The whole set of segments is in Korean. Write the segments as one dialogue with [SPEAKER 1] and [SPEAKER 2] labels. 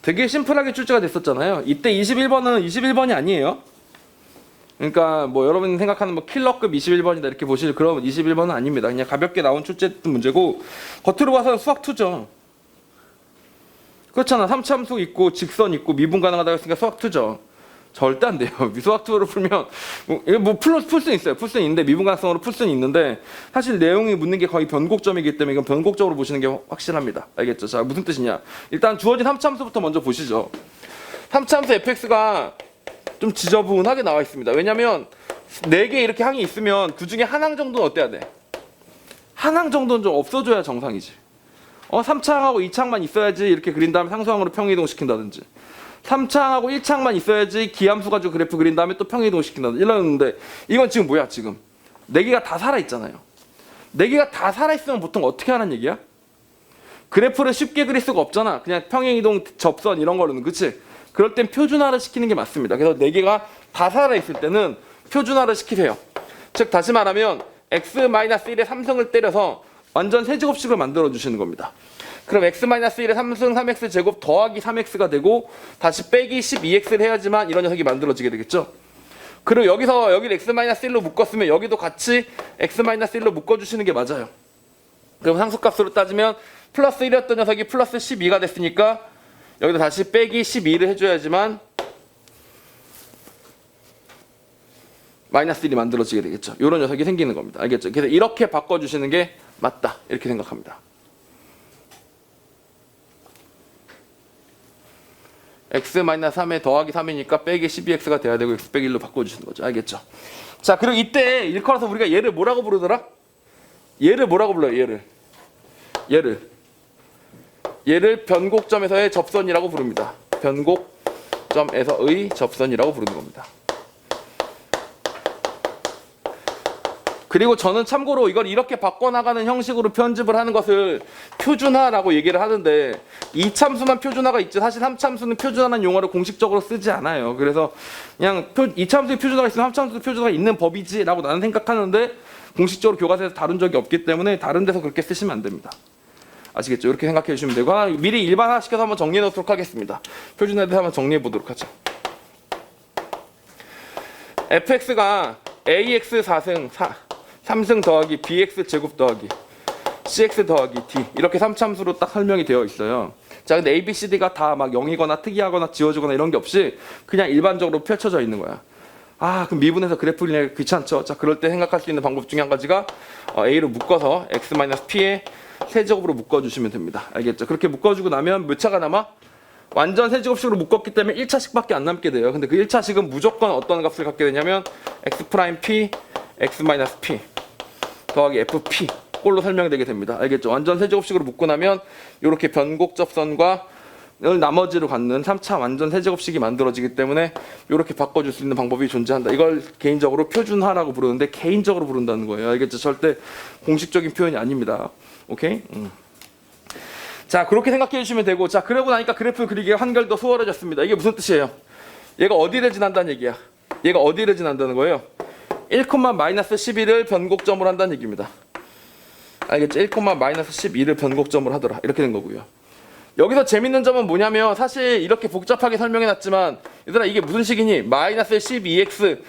[SPEAKER 1] 되게 심플하게 출제가 됐었잖아요. 이때 21번은 21번이 아니에요. 그러니까 뭐 여러분이 생각하는 뭐 킬러급 21번이다 이렇게 보실 그런 21번은 아닙니다. 그냥 가볍게 나온 출제했던 문제고 겉으로 봐서는 수학 2죠. 그렇잖아. 3차함수 있고 직선 있고 미분 가능하다고 했으니까 수학 2죠. 절대 안 돼요. 수학 2로 풀면 뭐 풀 수는 있어요. 풀 수는 있는데 미분 가능성으로 풀 수는 있는데 사실 내용이 묻는 게 거의 변곡점이기 때문에 이건 변곡적으로 보시는 게 확실합니다. 알겠죠? 자, 무슨 뜻이냐? 일단 주어진 3차함수부터 먼저 보시죠. 3차함수 fx가 좀 지저분하게 나와 있습니다. 왜냐면 4개 이렇게 항이 있으면 그 중에 한 항 정도는 어때야 돼? 한 항 정도는 좀 없어줘야 정상이지. 3차항하고 2차항만 있어야지 이렇게 그린 다음에 상수항으로 평이동 시킨다든지 3차항하고 1차항만 있어야지 기함수 가지고 그래프 그린 다음에 또 평이동 시킨다든지 이러는데 이건 지금 뭐야 지금 4개가 다 살아있잖아요. 4개가 다 살아있으면 보통 어떻게 하는 얘기야? 그래프를 쉽게 그릴 수가 없잖아. 그냥 평행이동 접선 이런 거로는 그치? 그럴 땐 표준화를 시키는 게 맞습니다. 그래서 4개가 다 살아있을 때는 표준화를 시키세요. 즉 다시 말하면 x-1의 3승을 때려서 완전 세제곱식을 만들어 주시는 겁니다. 그럼 x-1의 3승 3x 제곱 더하기 3x가 되고 다시 빼기 12x를 해야지만 이런 녀석이 만들어지게 되겠죠. 그리고 여기를 x-1로 묶었으면 여기도 같이 x-1로 묶어주시는 게 맞아요. 그럼 상수값으로 따지면 플러스 1이었던 녀석이 플러스 12가 됐으니까 여기도 다시 빼기 12를 해줘야지만 마이너스 1이 만들어지게 되겠죠. 이런 녀석이 생기는 겁니다. 알겠죠? 그래서 이렇게 바꿔주시는 게 맞다. 이렇게 생각합니다. x-3에 더하기 3이니까 빼기 12x가 돼야 되고 x 빼기 1로 바꿔주시는 거죠. 알겠죠? 자, 그리고 이때 일컬어서 우리가 얘를 뭐라고 부르더라? 얘를 뭐라고 불러요? 얘를 변곡점에서의 접선이라고 부릅니다. 변곡점에서의 접선이라고 부르는 겁니다. 그리고 저는 참고로 이걸 이렇게 바꿔나가는 형식으로 편집을 하는 것을 표준화라고 얘기를 하는데 2참수만 표준화가 있지 사실 3참수는 표준화라는 용어를 공식적으로 쓰지 않아요. 그래서 그냥 2참수에 표준화가 있으면 3참수도 표준화가 있는 법이지 라고 나는 생각하는데 공식적으로 교과서에서 다룬 적이 없기 때문에 다른 데서 그렇게 쓰시면 안 됩니다. 아시겠죠? 이렇게 생각해 주시면 되고 미리 일반화시켜서 한번 정리해 놓도록 하겠습니다. 표준화에 대해서 한번 정리해 보도록 하죠. fx가 ax 4승 3승 더하기 bx 제곱 더하기 cx 더하기 d 이렇게 3참수로 딱 설명이 되어 있어요. 자, 근데 a, b, c, d가 다 막 0이거나 특이하거나 지워지거나 이런 게 없이 그냥 일반적으로 펼쳐져 있는 거야. 그럼 미분해서 그래프 그리기 귀찮죠? 자, 그럴 때 생각할 수 있는 방법 중에 한 가지가 a로 묶어서 x-p에 세제곱으로 묶어주시면 됩니다. 알겠죠? 그렇게 묶어주고 나면 몇 차가 남아? 완전 세제곱식으로 묶었기 때문에 1차식밖에 안 남게 돼요. 근데 그 1차식은 무조건 어떤 값을 갖게 되냐면 x'(p) x-p 더하기 fp 꼴로 설명되게 됩니다. 알겠죠? 완전 세제곱식으로 묶고 나면 이렇게 변곡접선과 나머지로 갖는 3차 완전 세제곱식이 만들어지기 때문에 이렇게 바꿔줄 수 있는 방법이 존재한다. 이걸 개인적으로 표준화라고 부르는데 개인적으로 부른다는 거예요. 알겠죠? 절대 공식적인 표현이 아닙니다. 오케이? 자, 그렇게 생각해 주시면 되고, 자, 그러고 나니까 그래프 그리기가 한결 더 수월해졌습니다. 이게 무슨 뜻이에요? 얘가 어디를 지난다는 얘기야? 얘가 어디를 지난다는 거예요? 1,-11을 변곡점으로 한다는 얘기입니다. 알겠죠? 1,-12를 변곡점으로 하더라. 이렇게 된 거고요. 여기서 재밌는 점은 뭐냐면 사실 이렇게 복잡하게 설명해놨지만 얘들아 이게 무슨 식이니? 마이너스 12x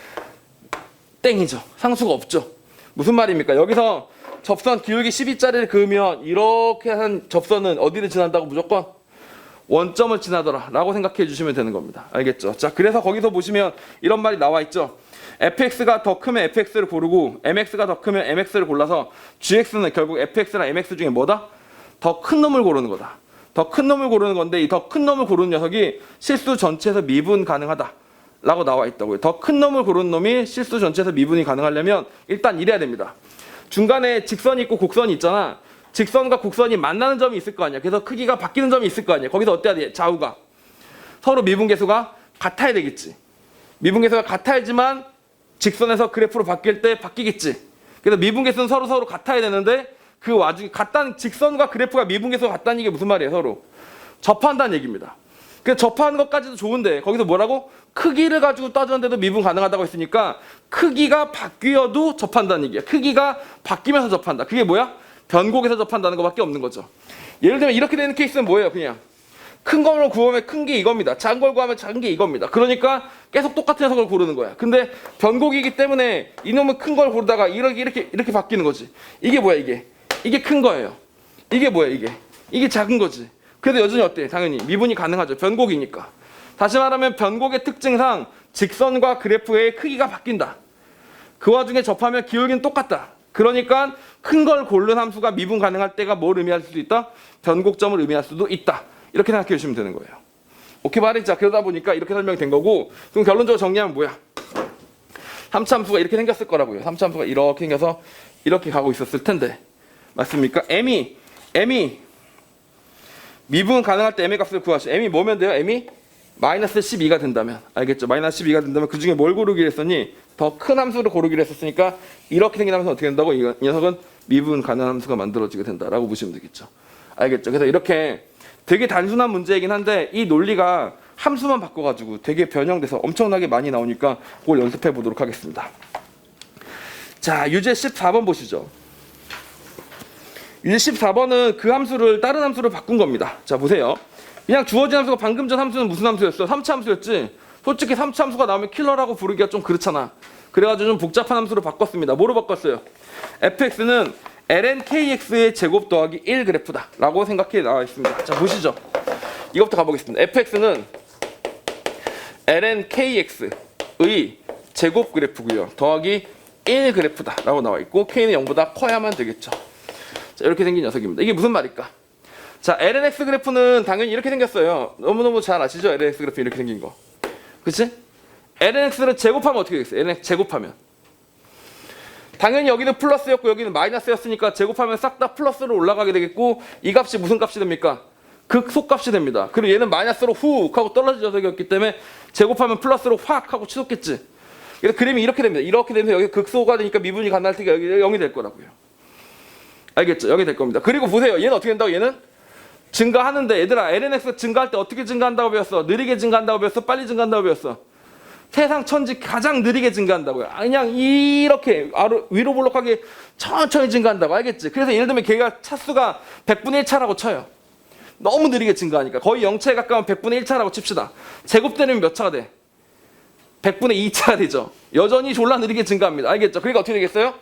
[SPEAKER 1] 땡이죠. 상수가 없죠. 무슨 말입니까? 여기서 접선 기울기 12짜리를 그으면 이렇게 한 접선은 어디를 지난다고 무조건? 원점을 지나더라 라고 생각해 주시면 되는 겁니다. 알겠죠? 자, 그래서 거기서 보시면 이런 말이 나와 있죠. fx가 더 크면 fx를 고르고 mx가 더 크면 mx를 골라서 gx는 결국 fx랑 mx 중에 뭐다? 더 큰 놈을 고르는 거다. 더 큰 놈을 고르는 건데 이 더 큰 놈을 고르는 녀석이 실수 전체에서 미분 가능하다 라고 나와 있다고요. 더 큰 놈을 고르는 놈이 실수 전체에서 미분이 가능하려면 일단 이래야 됩니다. 중간에 직선이 있고 곡선이 있잖아. 직선과 곡선이 만나는 점이 있을 거 아니야. 그래서 크기가 바뀌는 점이 있을 거 아니야. 거기서 어때야 돼? 좌우가 서로 미분계수가 같아야 되겠지. 미분계수가 같아야지만 직선에서 그래프로 바뀔 때 바뀌겠지. 그래서 미분계수는 서로 같아야 되는데 그 와중에 같다는 직선과 그래프가 미분계수가 같다는 게 무슨 말이에요? 서로 접한다는 얘기입니다. 그래서 접하는 것까지도 좋은데 거기서 뭐라고? 크기를 가지고 따졌는데도 미분 가능하다고 했으니까 크기가 바뀌어도 접한다는 얘기야. 크기가 바뀌면서 접한다. 그게 뭐야? 변곡에서 접한다는 것밖에 없는 거죠. 예를 들면 이렇게 되는 케이스는 뭐예요? 그냥 큰 걸로 구하면 큰 게 이겁니다. 작은 걸 구하면 작은 게 이겁니다. 그러니까 계속 똑같은 녀석을 고르는 거야. 근데 변곡이기 때문에 이놈은 큰 걸 고르다가 이렇게 바뀌는 거지. 이게 뭐야 이게? 이게 큰 거예요. 이게 뭐야 이게? 이게 작은 거지. 그래도 여전히 어때? 당연히 미분이 가능하죠. 변곡이니까. 다시 말하면 변곡의 특징상 직선과 그래프의 크기가 바뀐다. 그 와중에 접하면 기울기는 똑같다. 그러니까 큰 걸 고른 함수가 미분 가능할 때가 뭘 의미할 수도 있다? 변곡점을 의미할 수도 있다. 이렇게 생각해 주시면 되는 거예요. 오케이 말이지. 자, 그러다 보니까 이렇게 설명이 된 거고, 그럼 결론적으로 정리하면 뭐야? 3차 함수가 이렇게 생겼을 거라고요. 3차 함수가 이렇게 생겨서 이렇게 가고 있었을 텐데 맞습니까? m이 미분 가능할 때 m의 값을 구하시오. m이 뭐면 돼요? m이 마이너스 12가 된다면, 알겠죠? 마이너스 12가 된다면 그 중에 뭘 고르기로 했었니? 더 큰 함수를 고르기로 했었으니까 이렇게 생긴 함수는 어떻게 된다고? 이 녀석은 미분 가능한 함수가 만들어지게 된다라고 보시면 되겠죠. 알겠죠? 그래서 이렇게 되게 단순한 문제이긴 한데 이 논리가 함수만 바꿔가지고 되게 변형돼서 엄청나게 많이 나오니까 그걸 연습해 보도록 하겠습니다. 자, 유제 14번 보시죠. 유제 14번은 그 함수를 다른 함수로 바꾼 겁니다. 자, 보세요. 그냥 주어진 함수가 방금 전 함수는 무슨 함수였어? 3차 함수였지? 솔직히 3차 함수가 나오면 킬러라고 부르기가 좀 그렇잖아. 그래가지고 좀 복잡한 함수로 바꿨습니다. 뭐로 바꿨어요? fx는 lnkx의 제곱 더하기 1 그래프다 라고 생각해 나와 있습니다. 자, 보시죠. 이것부터 가보겠습니다. fx는 lnkx의 제곱 그래프고요. 더하기 1 그래프다 라고 나와 있고 k는 0보다 커야만 되겠죠. 자, 이렇게 생긴 녀석입니다. 이게 무슨 말일까? 자, lnx 그래프는 당연히 이렇게 생겼어요. 너무너무 잘 아시죠? lnx 그래프 이렇게 생긴 거. 그치? lnx를 제곱하면 어떻게 되겠어요? lnx 제곱하면 당연히 여기는 플러스였고 여기는 마이너스였으니까 제곱하면 싹 다 플러스로 올라가게 되겠고 이 값이 무슨 값이 됩니까? 극소값이 됩니다. 그리고 얘는 마이너스로 훅 하고 떨어진 녀석이었기 때문에 제곱하면 플러스로 확 하고 치솟겠지. 그래서 그림이 이렇게 됩니다. 이렇게 되면서 여기 극소가 되니까 미분이 가능할 테니까 여기 0이 될 거라고요. 알겠죠? 0이 될 겁니다. 그리고 보세요. 얘는 어떻게 된다고? 얘는 증가하는데 얘들아 lnx 증가할 때 어떻게 증가한다고 배웠어? 느리게 증가한다고 배웠어? 빨리 증가한다고 배웠어? 세상 천지 가장 느리게 증가한다고요. 그냥 이렇게 위로 볼록하게 천천히 증가한다고. 알겠지? 그래서 예를 들면 걔가 차수가 100분의 1 차라고 쳐요. 너무 느리게 증가하니까 거의 0차에 가까운 100분의 1 차라고 칩시다. 제곱되면 몇 차가 돼? 100분의 2 차가 되죠. 여전히 졸라 느리게 증가합니다. 알겠죠? 그러니까 어떻게 되겠어요?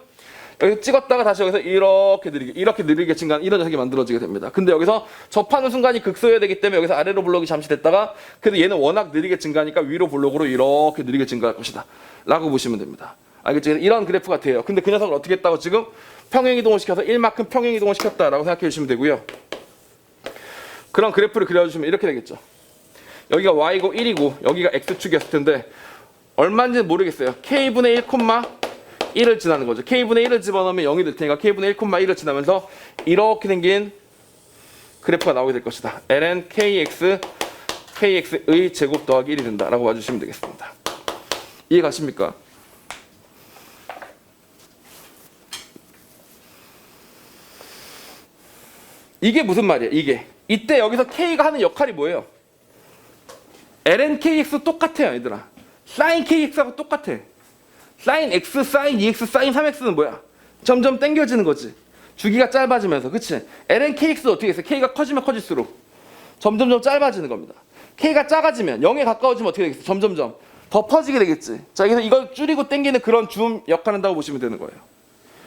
[SPEAKER 1] 여기서 찍었다가 다시 여기서 이렇게 느리게 증가하는 이런 녀석이 만들어지게 됩니다. 근데 여기서 접하는 순간이 극소여야 되기 때문에 여기서 아래로 블록이 잠시 됐다가 그래도 얘는 워낙 느리게 증가하니까 위로 블록으로 이렇게 느리게 증가할 것이다 라고 보시면 됩니다. 알겠죠? 이런 그래프가 돼요. 근데 그 녀석을 어떻게 했다고? 지금 평행이동을 시켜서 1만큼 평행이동을 시켰다라고 생각해 주시면 되고요. 그런 그래프를 그려주시면 이렇게 되겠죠. 여기가 y고 1이고 여기가 x축이었을 텐데 얼마인지는 모르겠어요. k분의 1, 1을 지나는 거죠. k분의 1을 집어넣으면 0이 될 테니까 k분의 1,1을 지나면서 이렇게 생긴 그래프가 나오게 될 것이다. ln kx의 제곱 더하기 1이 된다라고 봐주시면 되겠습니다. 이해 가십니까? 이게 무슨 말이야? 이때 여기서 k가 하는 역할이 뭐예요? ln kx 똑같아요, 얘들아. sin kx하고 똑같아. sin x, sin 2x, sin 3x는 뭐야? 점점 당겨지는 거지. 주기가 짧아지면서, 그치? ln kx도 어떻게 했어요? k가 커지면 커질수록 점점점 짧아지는 겁니다. k가 작아지면 0에 가까워지면 어떻게 되겠어? 점점점 더 퍼지게 되겠지. 자, 그래서 이걸 줄이고 당기는 그런 줌 역할을 한다고 보시면 되는 거예요.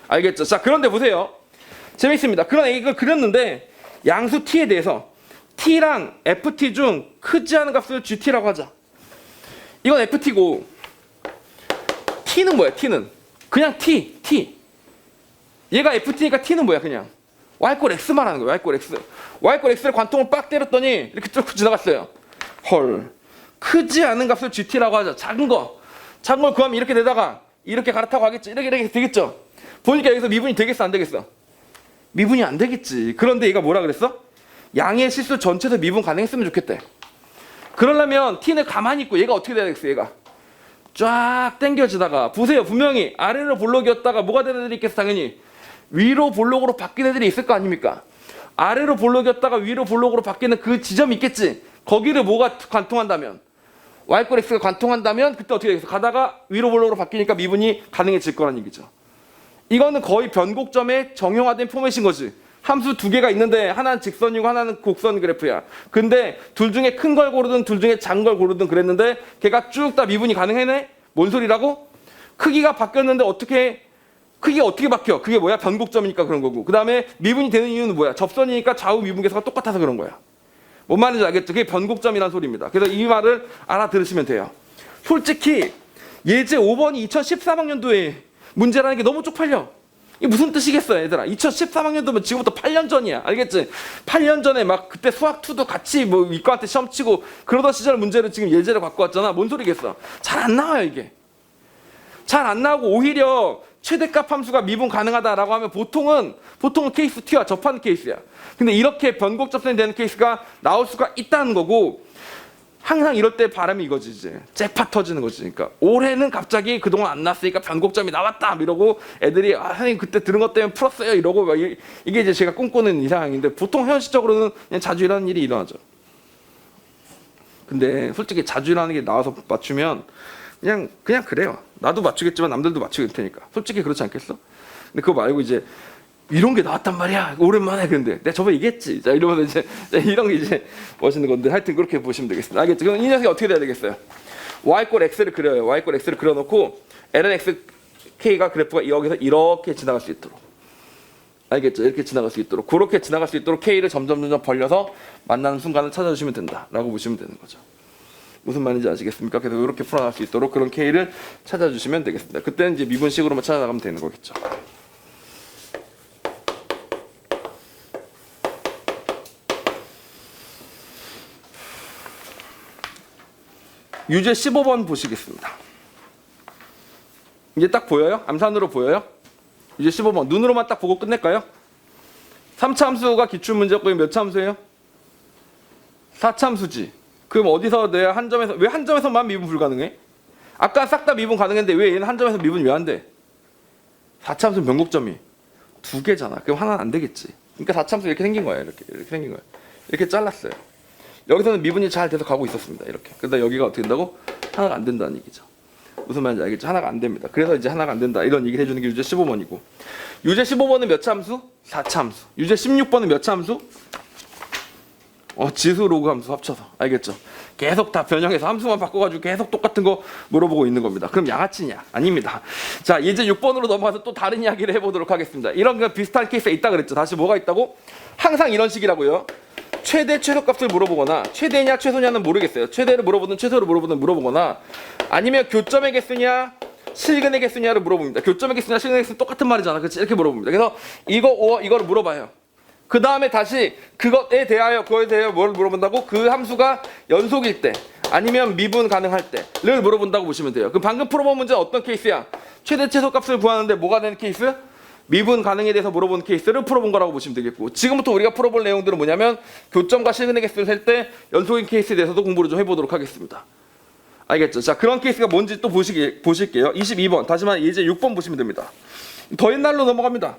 [SPEAKER 1] 알겠죠? 자, 그런데 보세요. 재밌습니다. 그런 이걸 그렸는데 양수 t에 대해서 t랑 ft 중 크지 않은 값을 gt라고 하자. 이건 ft고 t는 뭐야? t는 그냥 t. 얘가 ft니까 t는 뭐야? 그냥 y꼴 x 말하는 거야. y꼴 x를 관통을 빡 때렸더니 이렇게 쭉 지나갔어요. 헐, 크지 않은 값을 gt라고 하자. 작은 걸 구하면 이렇게 되다가 이렇게 갈아타고 하겠죠. 이렇게 되겠죠. 보니까 여기서 미분이 되겠어, 안 되겠어? 미분이 안 되겠지. 그런데 얘가 뭐라 그랬어? 양의 실수 전체에서 미분 가능했으면 좋겠대. 그러려면 t는 가만히 있고 얘가 어떻게 돼야 되겠어? 얘가 쫙 당겨지다가 보세요. 분명히 아래로 볼록이었다가 뭐가 되는 애들이 있겠어? 당연히 위로 볼록으로 바뀌는 애들이 있을 거 아닙니까? 아래로 볼록이었다가 위로 볼록으로 바뀌는 그 지점이 있겠지. 거기를 뭐가 관통한다면 y꼴 x가 관통한다면 그때 어떻게 되겠어? 가다가 위로 볼록으로 바뀌니까 미분이 가능해질 거란 얘기죠. 이거는 거의 변곡점의 정형화된 포맷인 거지. 함수 두 개가 있는데 하나는 직선이고 하나는 곡선 그래프야. 근데 둘 중에 큰 걸 고르든 둘 중에 작은 걸 고르든 그랬는데 걔가 쭉 다 미분이 가능해네? 뭔 소리라고? 크기가 바뀌었는데 크기가 어떻게 바뀌어? 그게 뭐야? 변곡점이니까 그런 거고. 그 다음에 미분이 되는 이유는 뭐야? 접선이니까 좌우 미분계수가 똑같아서 그런 거야. 뭔 말인지 알겠죠? 그게 변곡점이라는 소리입니다. 그래서 이 말을 알아들으시면 돼요. 솔직히 예제 5번이 2013학년도에 문제라는 게 너무 쪽팔려. 이게 무슨 뜻이겠어, 얘들아? 2013학년도면 지금부터 8년 전이야. 알겠지? 8년 전에 막 그때 수학2도 같이 뭐 이과한테 시험 치고 그러던 시절 문제를 지금 예제를 갖고 왔잖아. 뭔 소리겠어? 잘 안 나와요, 이게. 잘 안 나오고 오히려 최대값 함수가 미분 가능하다라고 하면 보통은 케이스 T와 접하는 케이스야. 근데 이렇게 변곡 접선이 되는 케이스가 나올 수가 있다는 거고 항상 이럴 때 바람이 이거지 이제 잭팟 터지는 거지. 그러니까 올해는 갑자기 그동안 안 났으니까 변곡점이 나왔다 이러고 애들이 선생님 그때 들은 것 때문에 풀었어요 이러고 막 이게 이제 제가 꿈꾸는 이상인데 보통 현실적으로는 그냥 자주 일어나는 일이 일어나죠. 근데 솔직히 자주 일어나는 게 나와서 맞추면 그냥 그래요. 나도 맞추겠지만 남들도 맞추게 될 테니까. 솔직히 그렇지 않겠어? 근데 그거 말고 이제 이런 게 나왔단 말이야. 오랜만에. 근데 내가 저번에 얘기했지. 자, 이러면서 이제 이런 게 이제 멋있는 건데 하여튼 그렇게 보시면 되겠습니다. 알겠죠? 그럼 이 녀석이 어떻게 돼야 되겠어요? y 꼴 x를 그려요. y 꼴 x를 그려놓고 ln x k가 그래프가 여기서 이렇게 지나갈 수 있도록. 알겠죠? 이렇게 지나갈 수 있도록. 그렇게 지나갈 수 있도록 k를 점점 벌려서 만나는 순간을 찾아주시면 된다라고 보시면 되는 거죠. 무슨 말인지 아시겠습니까? 그래서 이렇게 풀어나갈 수 있도록 그런 K를 찾아주시면 되겠습니다. 그때는 이제 미분식으로만 찾아나가면 되는 거겠죠. 유제 15번 보시겠습니다. 이제 딱 보여요? 암산으로 보여요? 유제 15번. 눈으로만 딱 보고 끝낼까요? 3차 함수가 기출문제였고 몇 차 함수예요? 4차 함수지. 그럼 어디서 내가 왜 한 점에서만 미분 불가능해? 아까 싹 다 미분 가능했는데 왜 얘는 한 점에서 미분 왜 안 돼? 4참수 변곡점이 두 개잖아. 그럼 하나는 안 되겠지. 그러니까 4참수 이렇게 생긴 거야. 이렇게 생긴 거야. 이렇게 잘랐어요. 여기서는 미분이 잘 돼서 가고 있었습니다. 이렇게. 그러다 여기가 어떻게 된다고? 하나가 안 된다는 얘기죠. 무슨 말인지 알겠죠? 하나가 안 됩니다. 그래서 이제 하나가 안 된다. 이런 얘기를 해주는 게 유제 15번이고. 유제 15번은 몇 참수? 4참수. 유제 16번은 몇 참수? 지수 로그 함수 합쳐서. 알겠죠? 계속 다 변형해서 함수만 바꿔가지고 계속 똑같은 거 물어보고 있는 겁니다. 그럼 양아치냐? 아닙니다. 자, 이제 6번으로 넘어가서 또 다른 이야기를 해보도록 하겠습니다. 이런 거 비슷한 케이스가 있다 그랬죠. 다시 뭐가 있다고? 항상 이런 식이라고요. 최대 최소값을 물어보거나 최대냐 최소냐는 모르겠어요. 최대를 물어보든 최소를 물어보거나 아니면 교점의 개수냐 실근의 개수냐를 물어봅니다. 교점의 개수냐 실근의 개수는 똑같은 말이잖아. 그렇지? 이렇게 물어봅니다. 그래서 이거를 물어봐요. 그 다음에 다시 그거에 대하여 뭘 물어본다고? 그 함수가 연속일 때 아니면 미분 가능할 때를 물어본다고 보시면 돼요. 그럼 방금 풀어본 문제는 어떤 케이스야? 최대 최소값을 구하는데 뭐가 되는 케이스? 미분 가능에 대해서 물어본 케이스를 풀어본 거라고 보시면 되겠고, 지금부터 우리가 풀어볼 내용들은 뭐냐면 교점과 실근의 개수를 셀 때 연속인 케이스에 대해서도 공부를 좀 해보도록 하겠습니다. 알겠죠? 자, 그런 케이스가 뭔지 또 보실게요. 22번 다시 말해 예제 6번 보시면 됩니다. 더 옛날로 넘어갑니다.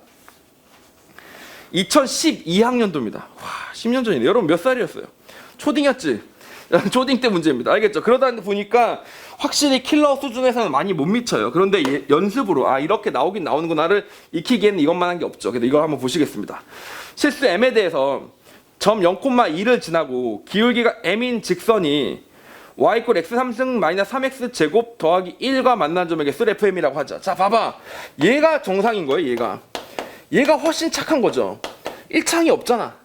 [SPEAKER 1] 2012학년도입니다. 와, 10년 전이네. 여러분 몇 살이었어요? 초딩이었지? 초딩 때 문제입니다. 알겠죠? 그러다 보니까 확실히 킬러 수준에서는 많이 못 미쳐요. 그런데 연습으로 이렇게 나오긴 나오는구나를 익히기에는 이것만 한 게 없죠. 그래서 이거 한번 보시겠습니다. 실수 m에 대해서 점 0,2를 지나고 기울기가 m인 직선이 y = x 3승 마이너스 3x 제곱 더하기 1과 만나는 점의 개수를 fm이라고 하자. 자, 봐봐. 얘가 정상인 거예요. 얘가 훨씬 착한 거죠. 1창이 없잖아.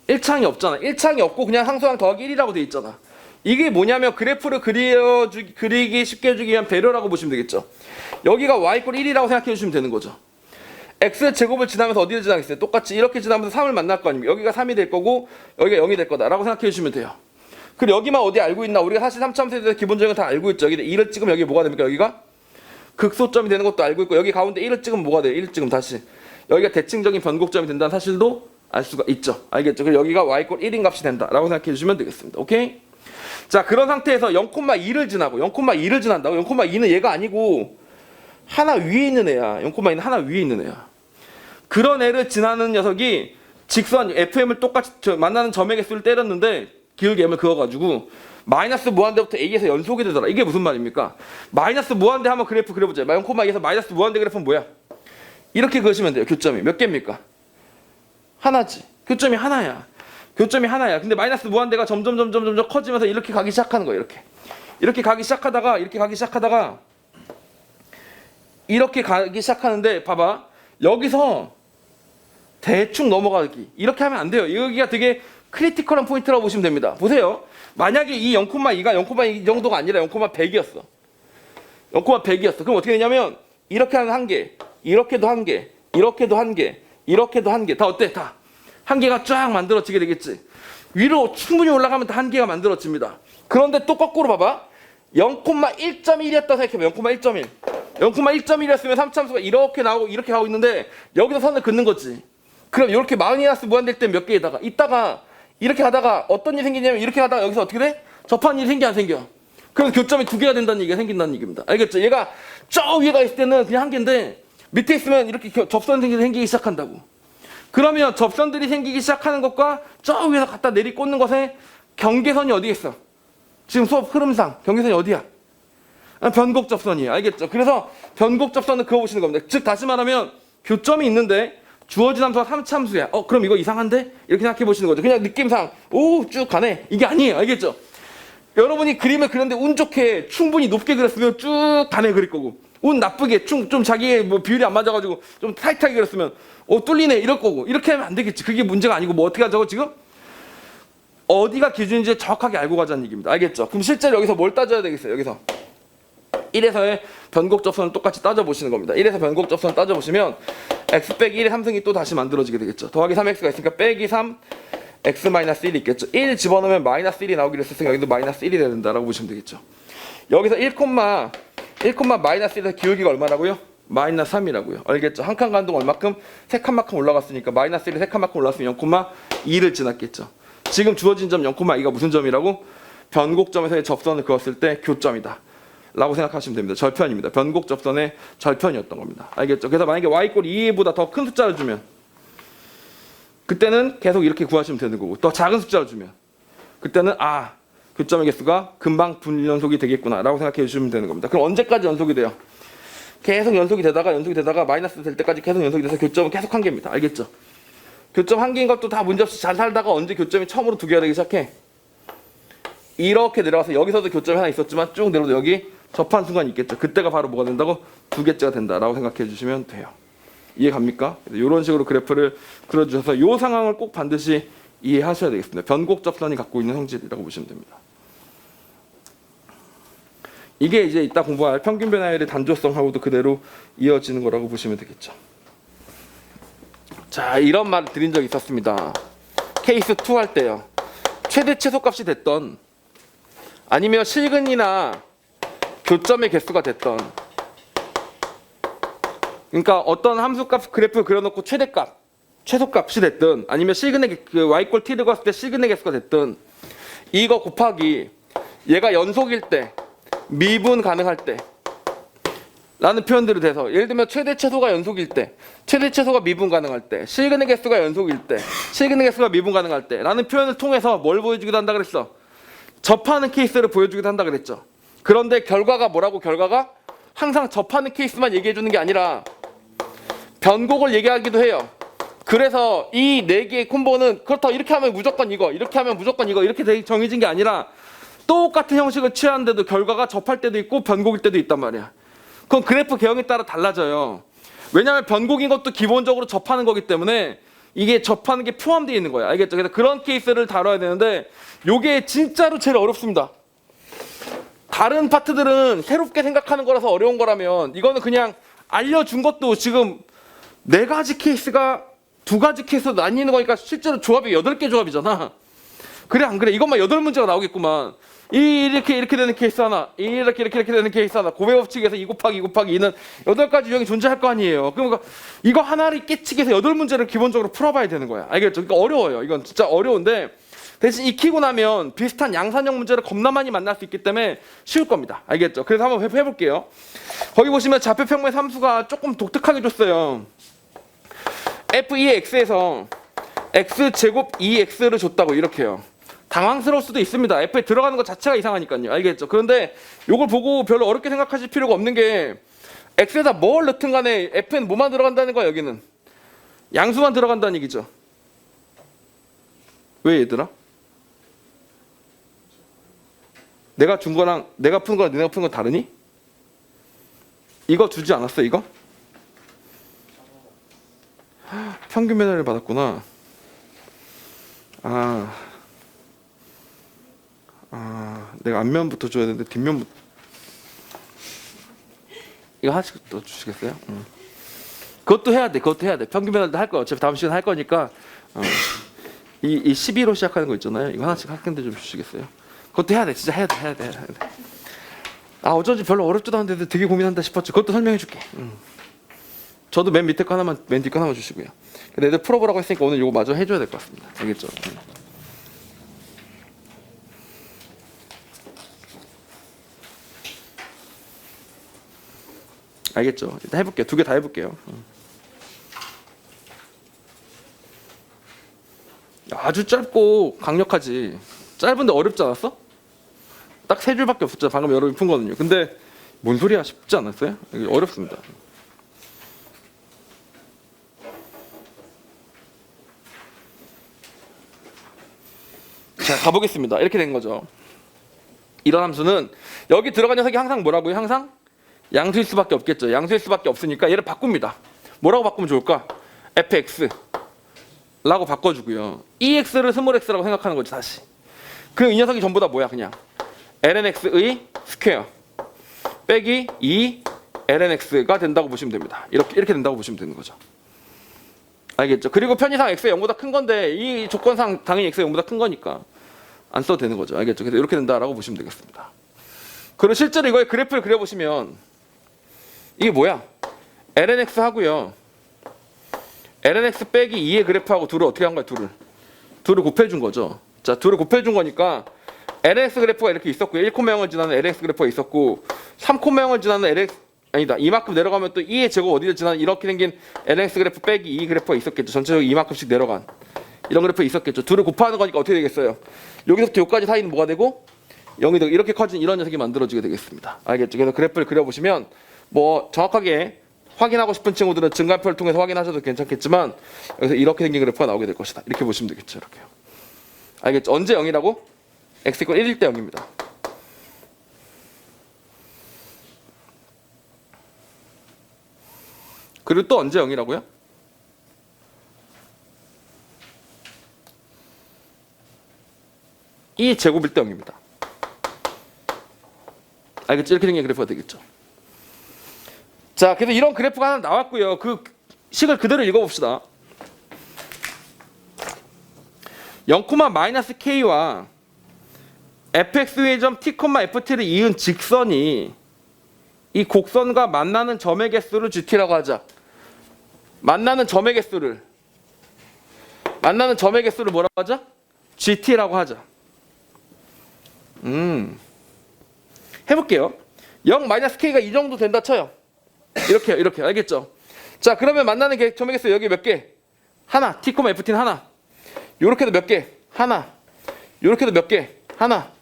[SPEAKER 1] 1창이 없고 그냥 상수항 더하기 1이라고 돼 있잖아. 이게 뭐냐면 그래프를 그리기 쉽게 해주기 위한 배려라고 보시면 되겠죠. 여기가 y = 1이라고 생각해 주시면 되는 거죠. x 제곱을 지나면서 어디를 지나겠어요? 똑같이 이렇게 지나면서 3을 만날 거 아닙니까? 여기가 3이 될 거고 여기가 0이 될 거다라고 생각해 주시면 돼요. 그리고 여기만 어디 알고 있나? 우리가 사실 3차함수에 대해서 기본적인 건 다 알고 있죠. 여기 2를 찍으면 여기 뭐가 됩니까? 여기가 극소점이 되는 것도 알고 있고, 여기 가운데 1을 찍으면 뭐가 돼요? 1을 찍으면 다시 여기가 대칭적인 변곡점이 된다는 사실도 알 수가 있죠. 알겠죠? 그리고 여기가 y = 1인 값이 된다라고 생각해 주시면 되겠습니다. 오케이? 자, 그런 상태에서 0,2를 지난다고? 0,2는 얘가 아니고 하나 위에 있는 애야. 0,2는 하나 위에 있는 애야. 그런 애를 지나는 녀석이 직선 fm을 똑같이 만나는 점의 개수를 때렸는데 기울기 m을 그어가지고 마이너스 무한대부터 a에서 연속이 되더라. 이게 무슨 말입니까? 마이너스 무한대 한번 그래프 그려보자. 0,2에서 마이너스 무한대 그래프는 뭐야? 이렇게 그으시면 돼요. 교점이 몇 개입니까? 하나지. 교점이 하나야. 교점이 하나야. 근데 마이너스 무한대가 점점 커지면서 이렇게 가기 시작하는 거예요. 이렇게 가기 시작하다가 이렇게 가기 시작하는데 봐봐. 여기서 대충 넘어가기. 이렇게 하면 안 돼요. 여기가 되게 크리티컬한 포인트라고 보시면 됩니다. 보세요. 만약에 이 0,2가 0,2 정도가 아니라 0,100이었어. 0,100이었어. 그럼 어떻게 되냐면 이렇게 하는 한 개, 이렇게도 한 개, 이렇게도 한 개, 이렇게도 한 개. 다 어때? 다 한 개가 쫙 만들어지게 되겠지. 위로 충분히 올라가면 다 한 개가 만들어집니다. 그런데 또 거꾸로 봐봐. 0,1.1이었다 생각해봐. 0,1.1. 0,1.1이었으면 3참수가 이렇게 나오고 이렇게 가고 있는데 여기서 선을 긋는 거지. 그럼 이렇게 마이너스 무한될 때 몇 개에다가 이따가 이렇게 하다가 어떤 일이 생기냐면 이렇게 하다가 여기서 어떻게 돼? 접하는 일이 생겨 안 생겨? 그래서 교점이 두 개가 된다는 얘기가 생긴다는 얘기입니다. 알겠죠? 얘가 저 위에가 있을 때는 그냥 한 개인데 밑에 있으면 이렇게 접선이 생기기 시작한다고. 그러면 접선들이 생기기 시작하는 것과 저 위에서 갖다 내리꽂는 것의 경계선이 어디에 있어? 지금 수업 흐름상 경계선이 어디야? 변곡 접선이에요. 알겠죠? 그래서 변곡 접선은 그거 보시는 겁니다. 즉 다시 말하면 교점이 있는데 주어진 함수가 3참수야. 그럼 이거 이상한데? 이렇게 생각해 보시는 거죠. 그냥 느낌상 쭉 가네. 이게 아니에요. 알겠죠? 여러분이 그림을 그렸는데 운 좋게 충분히 높게 그렸으면 쭉 가네 그릴 거고, 운 나쁘게 좀 자기의 뭐 비율이 안 맞아가지고 좀 타이트하게 그렸으면 뚫리네 이럴 거고. 이렇게 하면 안 되겠지. 그게 문제가 아니고 뭐 어떻게 하자고 지금? 어디가 기준인지 정확하게 알고 가자는 얘기입니다. 알겠죠? 그럼 실제로 여기서 뭘 따져야 되겠어요? 여기서 1에서의 변곡 접선을 똑같이 따져보시는 겁니다. 1에서 변곡 접선을 따져보시면 x 빼기 1의 3승이 또 다시 만들어지게 되겠죠. 더하기 3x가 있으니까 빼기 3 x 마이너스 1이 있겠죠. 1 집어넣으면 마이너스 1이 나오기로 했으니까 여기도 마이너스 1이 된다라고 보시면 되겠죠. 여기서 1, 마이너스 1에서 기울기가 얼마라고요? 마이너스 3이라고요. 알겠죠? 한 칸 가는 동안 얼마큼? 세 칸만큼 올라갔으니까 마이너스 1에 세 칸만큼 올라갔으면 0,2를 지났겠죠. 지금 주어진 점 0,2가 무슨 점이라고? 변곡점에서의 접선을 그었을 때 교점이다 라고 생각하시면 됩니다. 절편입니다. 변곡 접선의 절편이었던 겁니다. 알겠죠? 그래서 만약에 y 꼴 2보다 더 큰 숫자를 주면 그때는 계속 이렇게 구하시면 되는 거고, 더 작은 숫자를 주면 그때는 교점의 개수가 금방 분연속이 되겠구나 라고 생각해 주시면 되는 겁니다. 그럼 언제까지 연속이 돼요? 계속 연속이 되다가 마이너스 될 때까지 계속 연속이 돼서 교점은 계속 한 개입니다. 알겠죠? 교점 한 개인 것도 다 문제없이 잘 살다가 언제 교점이 처음으로 두 개가 되기 시작해? 이렇게 내려가서 여기서도 교점이 하나 있었지만 쭉 내려도 여기 접한 순간이 있겠죠. 그때가 바로 뭐가 된다고? 두 개째가 된다라고 생각해 주시면 돼요. 이해 갑니까? 이런 식으로 그래프를 그려주셔서 이 상황을 꼭 반드시 이해하셔야 되겠습니다. 변곡 접선이 갖고 있는 성질이라고 보시면 됩니다. 이게 이제 이따 공부할 평균 변화율의 단조성하고도 그대로 이어지는 거라고 보시면 되겠죠. 자, 이런 말을 드린 적이 있었습니다. 케이스 2 할 때요. 최대 최소값이 됐던 아니면 실근이나 교점의 개수가 됐던, 그러니까 어떤 함수값 그래프를 그려놓고 최대값, 최소값이 됐든 아니면 실근의 y꼴 t를 그었을 때 실근의 개수가 됐든 이거 곱하기 얘가 연속일 때, 미분 가능할 때 라는 표현들이 돼서, 예를 들면 최대 최소가 연속일 때, 최대 최소가 미분 가능할 때, 실근의 개수가 연속일 때, 실근의 개수가 미분 가능할 때 라는 표현을 통해서 뭘 보여주기도 한다 그랬어? 접하는 케이스를 보여주기도 한다 그랬죠. 그런데 결과가 뭐라고? 결과가 항상 접하는 케이스만 얘기해 주는 게 아니라 변곡을 얘기하기도 해요. 그래서 이 네 개의 콤보는 그렇다고 이렇게 하면 무조건 이거, 이렇게 하면 무조건 이거, 이렇게 정해진 게 아니라 똑같은 형식을 취하는데도 결과가 접할 때도 있고 변곡일 때도 있단 말이야. 그건 그래프 개형에 따라 달라져요. 왜냐하면 변곡인 것도 기본적으로 접하는 거기 때문에 이게 접하는 게 포함되어 있는 거야. 알겠죠? 그래서 그런 케이스를 다뤄야 되는데 요게 진짜로 제일 어렵습니다. 다른 파트들은 새롭게 생각하는 거라서 어려운 거라면 이거는 그냥 알려준 것도 지금 4가지 케이스가 2가지 케이스로 나뉘는 거니까 실제로 조합이 8개 조합이잖아. 그래 안 그래? 이것만 8문제가 나오겠구만. 이렇게 되는 케이스 하나, 이렇게 되는 케이스 하나, 고배 법칙에서 2 곱하기 2는 8가지 유형이 존재할 거 아니에요. 그러니까 이거 하나를 깨치기 위해서 8문제를 기본적으로 풀어봐야 되는 거야. 알겠죠? 그러니까 어려워요. 이건 진짜 어려운데 대신 익히고 나면 비슷한 양산형 문제를 겁나 많이 만날 수 있기 때문에 쉬울 겁니다. 알겠죠? 그래서 한번 해볼게요. 거기 보시면 좌표평면의 함수가 조금 독특하게 줬어요. f2x에서 x제곱 2x를 줬다고 이렇게요. 당황스러울 수도 있습니다. f에 들어가는 것 자체가 이상하니까요. 알겠죠? 그런데 이걸 보고 별로 어렵게 생각하실 필요가 없는 게 x에다 뭘 넣든 간에 f는 뭐만 들어간다는 거야. 여기는 양수만 들어간다는 얘기죠. 왜 얘들아? 내가 준 거랑 내가 푼 거랑 너네가 푼 거 다르니? 이거 주지 않았어 이거? 평균 메달을 받았구나. 내가 앞면부터 줘야 되는데 뒷면부터. 이거 하나씩 더 주시겠어요? 그것도 해야 돼. 그것도 해야 돼. 평균 메달도 할 거야. 어차피 다음 시간 할 거니까. 이 12로 시작하는 거 있잖아요. 이거 하나씩 학생들 좀 주시겠어요? 그것도 해야 돼. 진짜 해야 돼. 어쩐지 별로 어렵지도 않은데 되게 고민한다 싶었죠. 그것도 설명해 줄게. 저도 맨 밑에 거 하나만, 맨 뒤 거 하나만 주시고요. 애들 풀어보라고 했으니까 오늘 이거 마저 해줘야 될 것 같습니다. 알겠죠? 알겠죠? 일단 해볼게요. 두 개 다 해볼게요. 아주 짧고 강력하지. 짧은데 어렵지 않았어? 딱 세 줄밖에 없었죠. 방금 여러분이 푼 거는요. 근데 뭔 소리야? 쉽지 않았어요? 어렵습니다. 자, 가보겠습니다. 이렇게 된 거죠. 이런 함수는 여기 들어간 녀석이 항상 뭐라고요? 항상 양수일 수밖에 없겠죠. 양수일 수밖에 없으니까 얘를 바꿉니다. 뭐라고 바꾸면 좋을까? fx 라고 바꿔주고요. ex를 스몰 x라고 생각하는 거지 다시. 그럼 이 녀석이 전부 다 뭐야? 그냥 lnx의 스퀘어 빼기 2 lnx가 된다고 보시면 됩니다. 이렇게 된다고 보시면 되는 거죠. 알겠죠? 그리고 편의상 x가 0보다 큰 건데 이 조건상 당연히 x가 0보다 큰 거니까 안 써도 되는 거죠. 알겠죠? 그래서 이렇게 된다라고 보시면 되겠습니다. 그리고 실제로 이거의 그래프를 그려보시면 이게 뭐야? lnx 하고요. lnx 빼기 2의 그래프하고 둘을 어떻게 한 거야? 둘을 곱해준 거죠. 자, 둘을 곱해준 거니까 lnx 그래프가 이렇게 있었고 1,0을 지나는 lnx 그래프가 있었고 3,0을 지나는 lnx 아니다. 이만큼 내려가면 또 2의 제곱 어디를 지나는 이렇게 생긴 lnx 그래프 빼기 2 그래프가 있었겠죠. 전체적으로 이만큼씩 내려간 이런 그래프 있었겠죠. 둘을 곱하는 거니까 어떻게 되겠어요? 여기서부터 여기까지 사이는 뭐가 되고 0이 되고 이렇게 커진 이런 녀석이 만들어지게 되겠습니다. 알겠죠? 그래서 그래프를 그려보시면 뭐 정확하게 확인하고 싶은 친구들은 증가표를 통해서 확인하셔도 괜찮겠지만 여기서 이렇게 생긴 그래프가 나오게 될 것이다. 이렇게 보시면 되겠죠. 이렇게요. 알겠죠? 언제 0이라고? x = 1일 때 0입니다. 그리고 또 언제 0이라고요? 이 제곱일 때 0입니다. 알겠죠? 이렇게 생긴 그래프가 되겠죠. 자, 그래서 이런 그래프가 하나 나왔고요. 그 식을 그대로 읽어봅시다. 0,-k와 fx의 점 t, ft를 이은 직선이 이 곡선과 만나는 점의 개수를 gt라고 하자. 만나는 점의 개수를 뭐라고 하자? gt라고 하자. 해볼게요. 0-k가 이 정도 된다 쳐요. 이렇게 알겠죠? 자, 그러면 만나는 점의 개수 여기 몇 개? 하나. t, ft는 하나. 요렇게도 몇 개? 하나. 요렇게도 몇 개? 하나.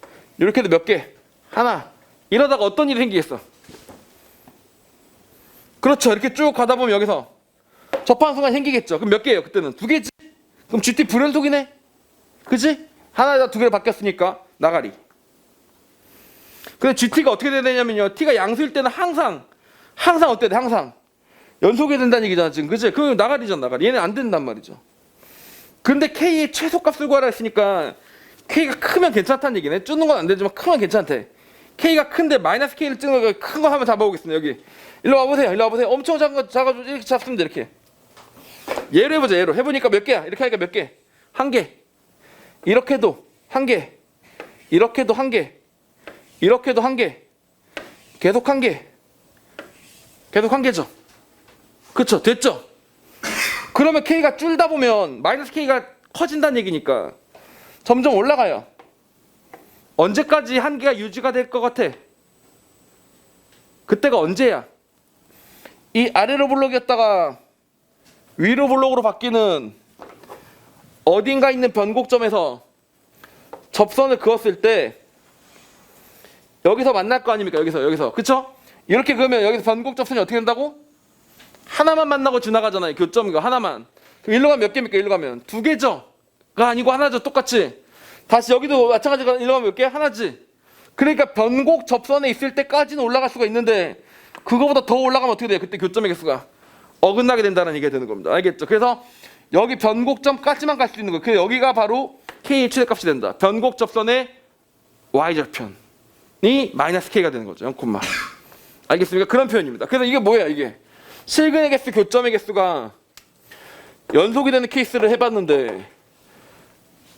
[SPEAKER 1] 요렇게도 몇 개? 하나. 이러다가 어떤 일이 생기겠어? 그렇죠. 이렇게 쭉 가다 보면 여기서 접하는 순간 생기겠죠. 그럼 몇 개예요? 그때는 두 개지? 그럼 GT 불연속이네? 그지? 하나에다 두 개로 바뀌었으니까 나가리. 근데 GT가 어떻게 돼야 되냐면요. T가 양수일 때는 항상 어때? 항상 연속이 된다는 얘기잖아 지금. 그지? 그럼 나가리잖아. 나가리. 얘는 안 된단 말이죠. 근데 K의 최소값을 구하라 했으니까 K가 크면 괜찮다는 얘기네. 줄는 건 안 되지만 크면 괜찮대. K가 큰데 -K를 찍는 거 큰 거 한번 잡아보겠습니다. 여기 일로 와보세요. 엄청 작은 거 작아지고 이렇게 잡습니다. 이렇게 예로 해보자. 예로 해보니까 몇 개야? 이렇게 하니까 몇 개? 한 개. 이렇게도 한 개. 이렇게도 한 개. 이렇게도 한 개. 계속 한 개. 계속 한 개죠. 그쵸? 됐죠? 그러면 K가 줄다 보면 -K가 커진다는 얘기니까 점점 올라가요. 언제까지 한 개가 유지가 될 것 같아? 그때가 언제야? 이 아래로 블록이었다가 위로 블록으로 바뀌는 어딘가 있는 변곡점에서 접선을 그었을 때 여기서 만날 거 아닙니까? 여기서 그쵸? 이렇게 그으면 여기서 변곡 접선이 어떻게 된다고? 하나만 만나고 지나가잖아요. 교점 이거 하나만. 그럼 일로 가면 몇 개입니까? 일로 가면 두 개죠. 아니고 하나죠. 똑같이. 다시 여기도 마찬가지가 일어나면 몇 개? 하나지. 그러니까 변곡 접선에 있을 때까지는 올라갈 수가 있는데 그거보다 더 올라가면 어떻게 돼요? 그때 교점의 개수가 어긋나게 된다는 얘기가 되는 겁니다. 알겠죠? 그래서 여기 변곡점까지만 갈 수 있는 거예요. 그래서 여기가 바로 K의 최대값이 된다. 변곡 접선의 Y절편이 마이너스 K가 되는 거죠. 0, 알겠습니까? 그런 표현입니다. 그래서 이게 뭐예요? 이게 실근의 개수, 교점의 개수가 연속이 되는 케이스를 해봤는데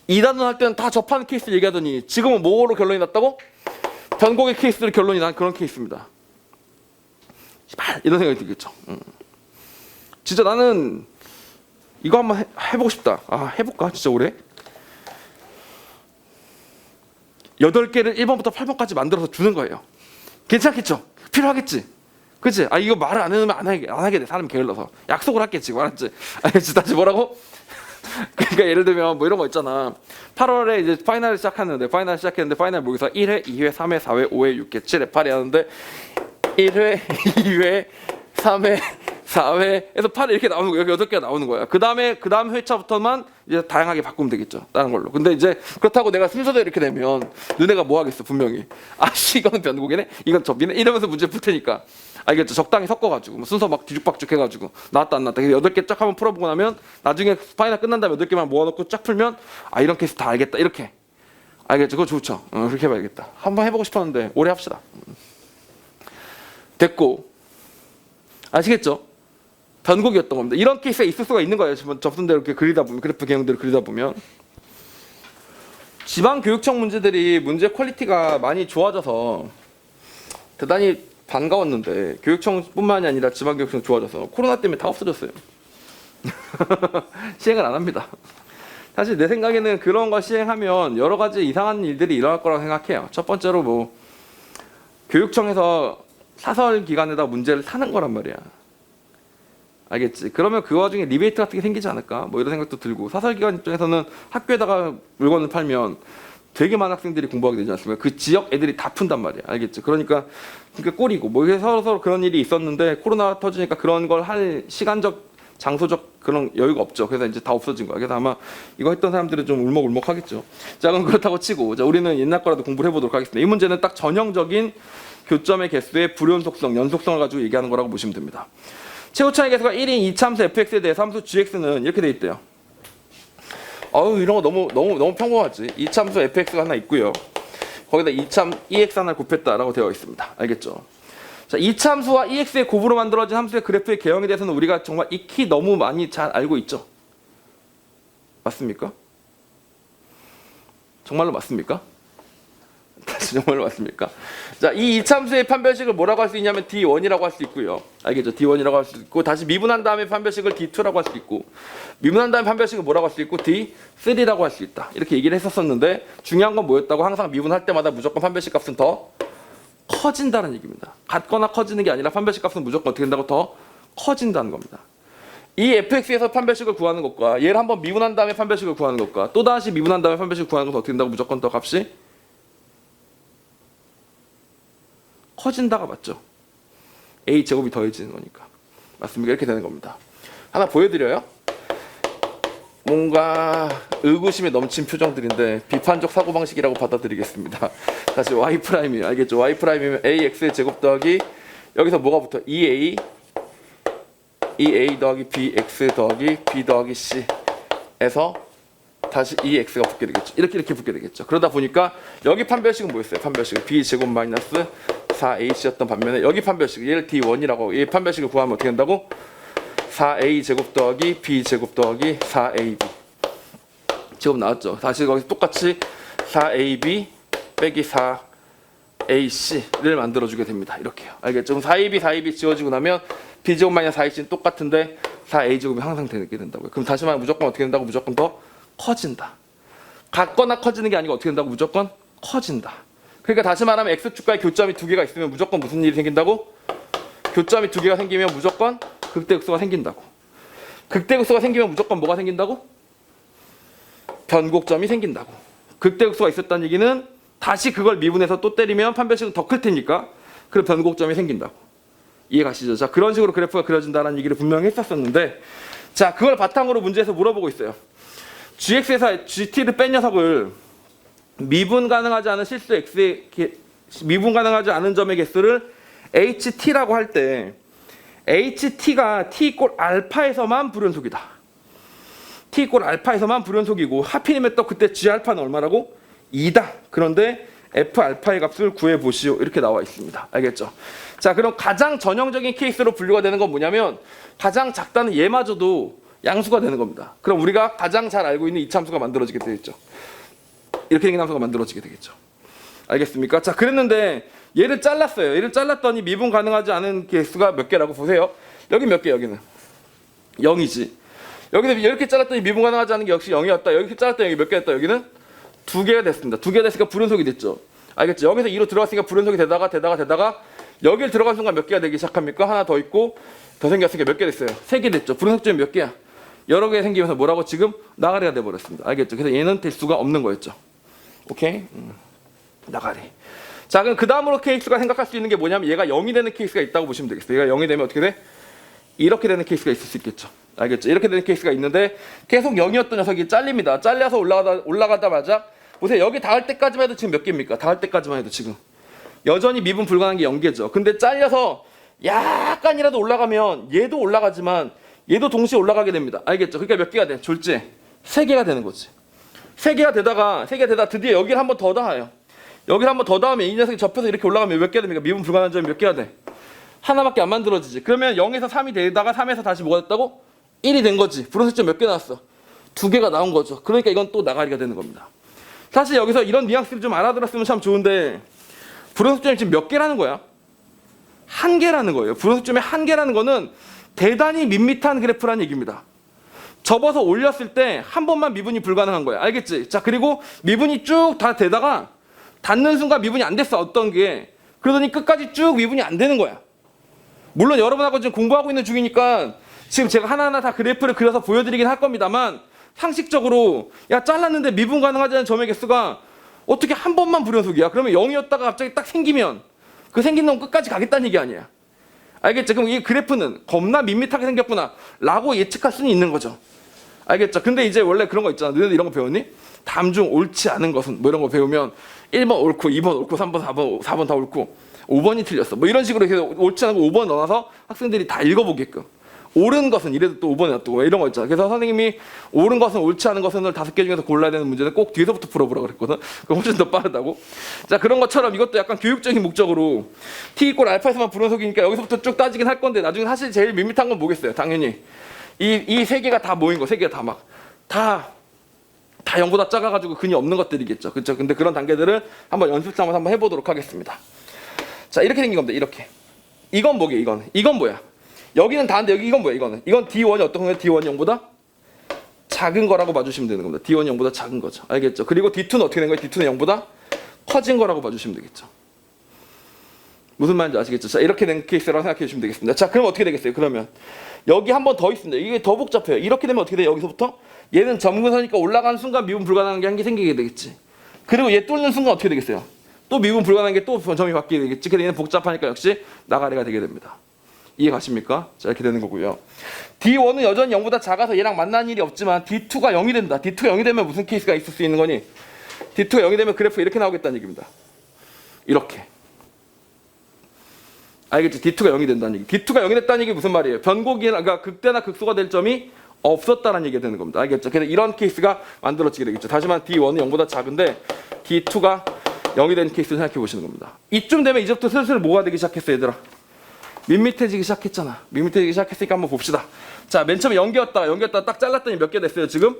[SPEAKER 1] 2단원 할 때는 다 접하는 케이스를 얘기하더니 지금은 뭐로 결론이 났다고? 변곡의 케이스를 결론이 난 그런 케이스입니다. 이런 생각이 들겠죠. 진짜 나는 이거 한번 해보고 싶다. 해볼까? 진짜 올해? 8개를 1번부터 8번까지 만들어서 주는 거예요. 괜찮겠죠? 필요하겠지? 그치? 이거 말을 안 해놓으면 안 하게 돼. 사람이 게을러서. 약속을 할게, 지금. 알았지? 알겠지? 다시 뭐라고? 그러니까 예를 들면 뭐 이런 거 있잖아. 8월에 이제 파이널을 시작했는데 파이널 모의고사 1회, 2회, 3회, 4회, 5회, 6회, 7회, 8회 하는데 1회, 2회, 3회, 4회에서 8회 이렇게 나오는 거야. 여기 8개가 나오는 거야. 그 다음 회차부터만 이제 다양하게 바꾸면 되겠죠. 다른 걸로. 근데 이제 그렇다고 내가 순서대로 이렇게 되면 너네가 뭐 하겠어, 분명히. 이거는 변곡이네? 이건 접이네? 이러면서 문제 풀 테니까. 알겠죠? 적당히 섞어가지고. 순서 막 뒤죽박죽 해가지고. 나왔다, 안 나왔다. 8개 쫙 한번 풀어보고 나면 나중에 파이널 끝난 다음에 8개만 모아놓고 쫙 풀면 이런 케이스 다 알겠다. 이렇게. 알겠죠? 그거 좋죠. 그렇게 해봐야겠다. 한번 해보고 싶었는데 올해 합시다. 됐고. 아시겠죠? 변곡이었던 겁니다. 이런 케이스가 있을 수가 있는 거예요. 접선대로 이렇게 그리다 보면, 그래프 개형대로 그리다 보면. 지방교육청 문제들이 문제 퀄리티가 많이 좋아져서 대단히 반가웠는데 교육청뿐만이 아니라 지방교육청 좋아져서 코로나 때문에 다 없어졌어요. 시행을 안 합니다. 사실 내 생각에는 그런 거 시행하면 여러 가지 이상한 일들이 일어날 거라고 생각해요. 첫 번째로 뭐 교육청에서 사설 기관에다 문제를 사는 거란 말이야. 알겠지? 그러면 그 와중에 리베이트 같은 게 생기지 않을까? 뭐 이런 생각도 들고 사설 기관 입장에서는 학교에다가 물건을 팔면 되게 많은 학생들이 공부하게 되지 않습니까? 그 지역 애들이 다 푼단 말이야. 알겠지? 그러니까 꼴이고 뭐 이게 서로 그런 일이 있었는데 코로나 터지니까 그런 걸 할 시간적 장소적 그런 여유가 없죠. 그래서 이제 다 없어진 거야. 그래서 아마 이거 했던 사람들은 좀 울먹울먹하겠죠. 자, 그럼 그렇다고 치고 자, 우리는 옛날 거라도 공부를 해보도록 하겠습니다. 이 문제는 딱 전형적인 교점의 개수의 불연속성, 연속성을 가지고 얘기하는 거라고 보시면 됩니다. 최고차의 개수가 1인 이참수 fx에 대해 함수 gx는 이렇게 돼 있대요. 이런 거 너무 평범하지. 이참수 fx가 하나 있고요. 거기다 ex 하나를 곱했다라고 되어 있습니다. 알겠죠? 자, 이참수와 ex의 곱으로 만들어진 함수의 그래프의 개형에 대해서는 우리가 정말 익히 너무 많이 잘 알고 있죠. 맞습니까? 정말로 맞습니까? 정말로 맞습니까? 자, 이 이참수의 판별식을 뭐라고 할 수 있냐면 D1이라고 할 수 있고요. 알겠죠? D1이라고 할 수 있고 다시 미분한 다음에 판별식을 D2라고 할 수 있고 미분한 다음에 판별식을 뭐라고 할 수 있고 D3라고 할 수 있다. 이렇게 얘기를 했었었는데 중요한 건 뭐였다고? 항상 미분할 때마다 무조건 판별식 값은 더 커진다는 얘기입니다. 같거나 커지는 게 아니라 판별식 값은 무조건 어떻게 된다고? 더 커진다는 겁니다. 이 fx에서 판별식을 구하는 것과 얘를 한번 미분한 다음에 판별식을 구하는 것과 또다시 미분한 다음에 판별식을 구하는 것은 어떻게 된다고? 무조건 더 값이 커진다가 맞죠. a 제곱이 더해지는 거니까. 맞습니까? 이렇게 되는 겁니다. 하나 보여드려요. 뭔가 의구심에 넘친 표정들인데 비판적 사고방식이라고 받아들이겠습니다. 다시 y', 알겠죠? y'이면 ax의 제곱 더하기 여기서 뭐가 붙어? 2a 더하기 bx 더하기 b 더하기 c에서 다시 2x가 붙게 되겠죠. 이렇게 붙게 되겠죠. 그러다 보니까 여기 판별식은 뭐였어요? 판별식은 b 제곱 마이너스 4ac였던 반면에 여기 판별식 얘를 d1이라고 이 판별식을 구하면 어떻게 된다고? 4a 제곱 더하기 b 제곱 더하기 4ab 제곱 나왔죠. 다시 거기서 똑같이 4ab 빼기 4ac를 만들어주게 됩니다. 이렇게요. 알겠죠? 그럼 4ab 지워지고 나면 b 제곱 마이너스 4ac는 똑같은데 4a 제곱이 항상 되게 된다고요. 그럼 다시 말하면 무조건 어떻게 된다고? 무조건 더 커진다. 같거나 커지는 게 아니고 어떻게 된다고? 무조건 커진다. 그러니까 다시 말하면 x축과의 교점이 2개가 있으면 무조건 무슨 일이 생긴다고? 교점이 2개가 생기면 무조건 극대극소가 생긴다고. 극대극소가 생기면 무조건 뭐가 생긴다고? 변곡점이 생긴다고. 극대극소가 있었다는 얘기는 다시 그걸 미분해서 또 때리면 판별식은 더 클 테니까 그럼 변곡점이 생긴다고. 이해가시죠? 자, 그런 식으로 그래프가 그려진다는 얘기를 분명히 했었었는데 자, 그걸 바탕으로 문제에서 물어보고 있어요. gx에서 gt를 뺀 녀석을 미분 가능하지 않은 실수 x의 미분 가능하지 않은 점의 개수를 ht라고 할 때 ht가 t 꼴 알파에서만 불연속이다. t 꼴 알파에서만 불연속이고 하필이면 또 그때 g 알파는 얼마라고? 2다. 그런데 f 알파의 값을 구해 보시오. 이렇게 나와 있습니다. 알겠죠? 자, 그럼 가장 전형적인 케이스로 분류가 되는 건 뭐냐면 가장 작다는 얘마저도 양수가 되는 겁니다. 그럼 우리가 가장 잘 알고 있는 이차함수가 만들어지게 되겠죠. 이렇게 생긴 함수가 만들어지게 되겠죠. 알겠습니까? 자, 그랬는데 얘를 잘랐어요. 얘를 잘랐더니 미분 가능하지 않은 개수가 몇 개라고 보세요. 여기 몇 개? 여기는 0이지. 여기서 이렇게 잘랐더니 미분 가능하지 않은 게 역시 0이었다. 이렇게 잘랐더니 여기 몇 개였다. 여기는 2개가 됐습니다. 2개가 됐으니까 불연속이 됐죠. 알겠죠? 여기서 2로 들어갔으니까 불연속이 되다가 여기를 들어간 순간 몇 개가 되기 시작합니까? 하나 더 있고 더 생겼으니까 몇 개 됐어요? 3개 됐죠. 불연속점이 몇 개야? 여러 개 생기면서 뭐라고 지금 나가리가 돼버렸습니다. 알겠죠? 그래서 얘는 될 수가 없는 거였죠. 오케이? 나가리. 자, 그럼 그 다음으로 케이스가 생각할 수 있는 게 뭐냐면 얘가 0이 되는 케이스가 있다고 보시면 되겠어요. 얘가 0이 되면 어떻게 돼? 이렇게 되는 케이스가 있을 수 있겠죠. 알겠죠? 이렇게 되는 케이스가 있는데 계속 0이었던 녀석이 잘립니다. 잘려서 올라가다마자 보세요. 여기 닿을 때까지만 해도 지금 몇 개입니까? 닿을 때까지만 해도 지금 여전히 미분 불가능한 게 0개죠. 근데 잘려서 약간이라도 올라가면 얘도 올라가지만 얘도 동시에 올라가게 됩니다. 알겠죠? 그러니까 몇 개가 돼? 졸지? 3개가 되는 거지. 3개가 되다가 드디어 여기를 한 번 더 닿아요. 여기를 한 번 더 닿으면 이 녀석이 접혀서 이렇게 올라가면 몇 개가 됩니까? 미분 불가능한 점이 몇 개가 돼? 하나밖에 안 만들어지지. 그러면 0에서 3이 되다가 3에서 다시 뭐가 됐다고? 1이 된 거지. 불연속점 몇 개 나왔어? 2개가 나온 거죠. 그러니까 이건 또 나가리가 되는 겁니다. 사실 여기서 이런 뉘앙스를 좀 알아들었으면 참 좋은데 불연속점이 지금 몇 개라는 거야? 1개라는 거예요. 불연속점이 1개라는 거는 대단히 밋밋한 그래프라는 얘기입니다. 접어서 올렸을 때 한 번만 미분이 불가능한 거야. 알겠지? 자, 그리고 미분이 쭉 다 되다가 닿는 순간 미분이 안 됐어. 어떤 게. 그러더니 끝까지 쭉 미분이 안 되는 거야. 물론 여러분하고 지금 공부하고 있는 중이니까 지금 제가 하나하나 다 그래프를 그려서 보여드리긴 할 겁니다만 상식적으로 야 잘랐는데 미분 가능하지 않은 점의 개수가 어떻게 한 번만 불연속이야? 그러면 0이었다가 갑자기 딱 생기면 그 생긴 놈 끝까지 가겠다는 얘기 아니야. 알겠죠? 그럼 이 그래프는 겁나 밋밋하게 생겼구나 라고 예측할 수는 있는 거죠. 알겠죠? 근데 이제 원래 그런 거 있잖아. 너희들 이런 거 배웠니? 다음 중 옳지 않은 것은 뭐 이런 거 배우면 1번 옳고 2번 옳고 3번 4번 다 옳고 5번이 틀렸어. 뭐 이런 식으로 해서 옳지 않은 거 5번 넣어서 학생들이 다 읽어보게끔. 옳은 것은 이래도 또 5번에 놔두고 이런 거 있잖아. 그래서 선생님이 옳은 것은 옳지 않은 것은 5개 중에서 골라야 되는 문제는 꼭 뒤에서부터 풀어보라 그랬거든. 그럼 훨씬 더 빠르다고. 자, 그런 것처럼 이것도 약간 교육적인 목적으로 t 이꼴 알파에서만 불연속이니까 여기서부터 쭉 따지긴 할 건데 나중에 사실 제일 밋밋한 건 뭐겠어요? 당연히 이 세 개가 다 모인 거, 세 개가 다 0보다 작아가지고 근이 없는 것들이겠죠. 그렇죠? 근데 그런 단계들을 한번 연습 삼아서 한번 해보도록 하겠습니다. 자, 이렇게 생긴 겁니다. 이렇게. 이건 뭐게? 이건 뭐야? 여기는 다인데 여기 이건 뭐야? 이건 D1이 어떤 거예요? D1이 0보다 작은 거라고 봐주시면 되는 겁니다. D1이 0보다 작은 거죠. 알겠죠? 그리고 D2는 어떻게 된 거예요? D2는 0보다 커진 거라고 봐주시면 되겠죠. 무슨 말인지 아시겠죠? 자, 이렇게 된 케이스라고 생각해 주시면 되겠습니다. 자, 그럼 어떻게 되겠어요? 그러면 여기 한 번 더 있습니다. 이게 더 복잡해요. 이렇게 되면 어떻게 돼요? 여기서부터 얘는 점근선이니까 올라가는 순간 미분 불가능한 게 한 개 생기게 되겠지. 그리고 얘 뚫는 순간 어떻게 되겠어요? 또 미분 불가능한 게 또 점이 바뀌게 되겠지. 그래서 얘는 복잡하니까 역시 나가리가 되게 됩니다. 이해 가십니까? 자, 이렇게 되는 거고요. D1은 여전히 0보다 작아서 얘랑 만난 일이 없지만 D2가 0이 된다. D2가 0이 되면 무슨 케이스가 있을 수 있는 거니? D2가 0이 되면 그래프 이렇게 나오겠다는 얘기입니다. 이렇게. 알겠지? D2가 0이 된다는 얘기. D2가 0이 됐다는 얘기 무슨 말이에요? 변곡이나 그러니까 극대나 극소가 될 점이 없었다는 얘기가 되는 겁니다. 알겠죠? 그래서 이런 케이스가 만들어지게 되겠죠. 다시 말해 D1은 0보다 작은데 D2가 0이 된 케이스를 생각해 보시는 겁니다. 이쯤 되면 이제부터 슬슬 뭐가 되기 시작했어, 얘들아? 밋밋해지기 시작했잖아. 밋밋해지기 시작했으니까 한번 봅시다. 자, 맨 처음에 연기였다가 딱 잘랐더니 몇 개 됐어요, 지금?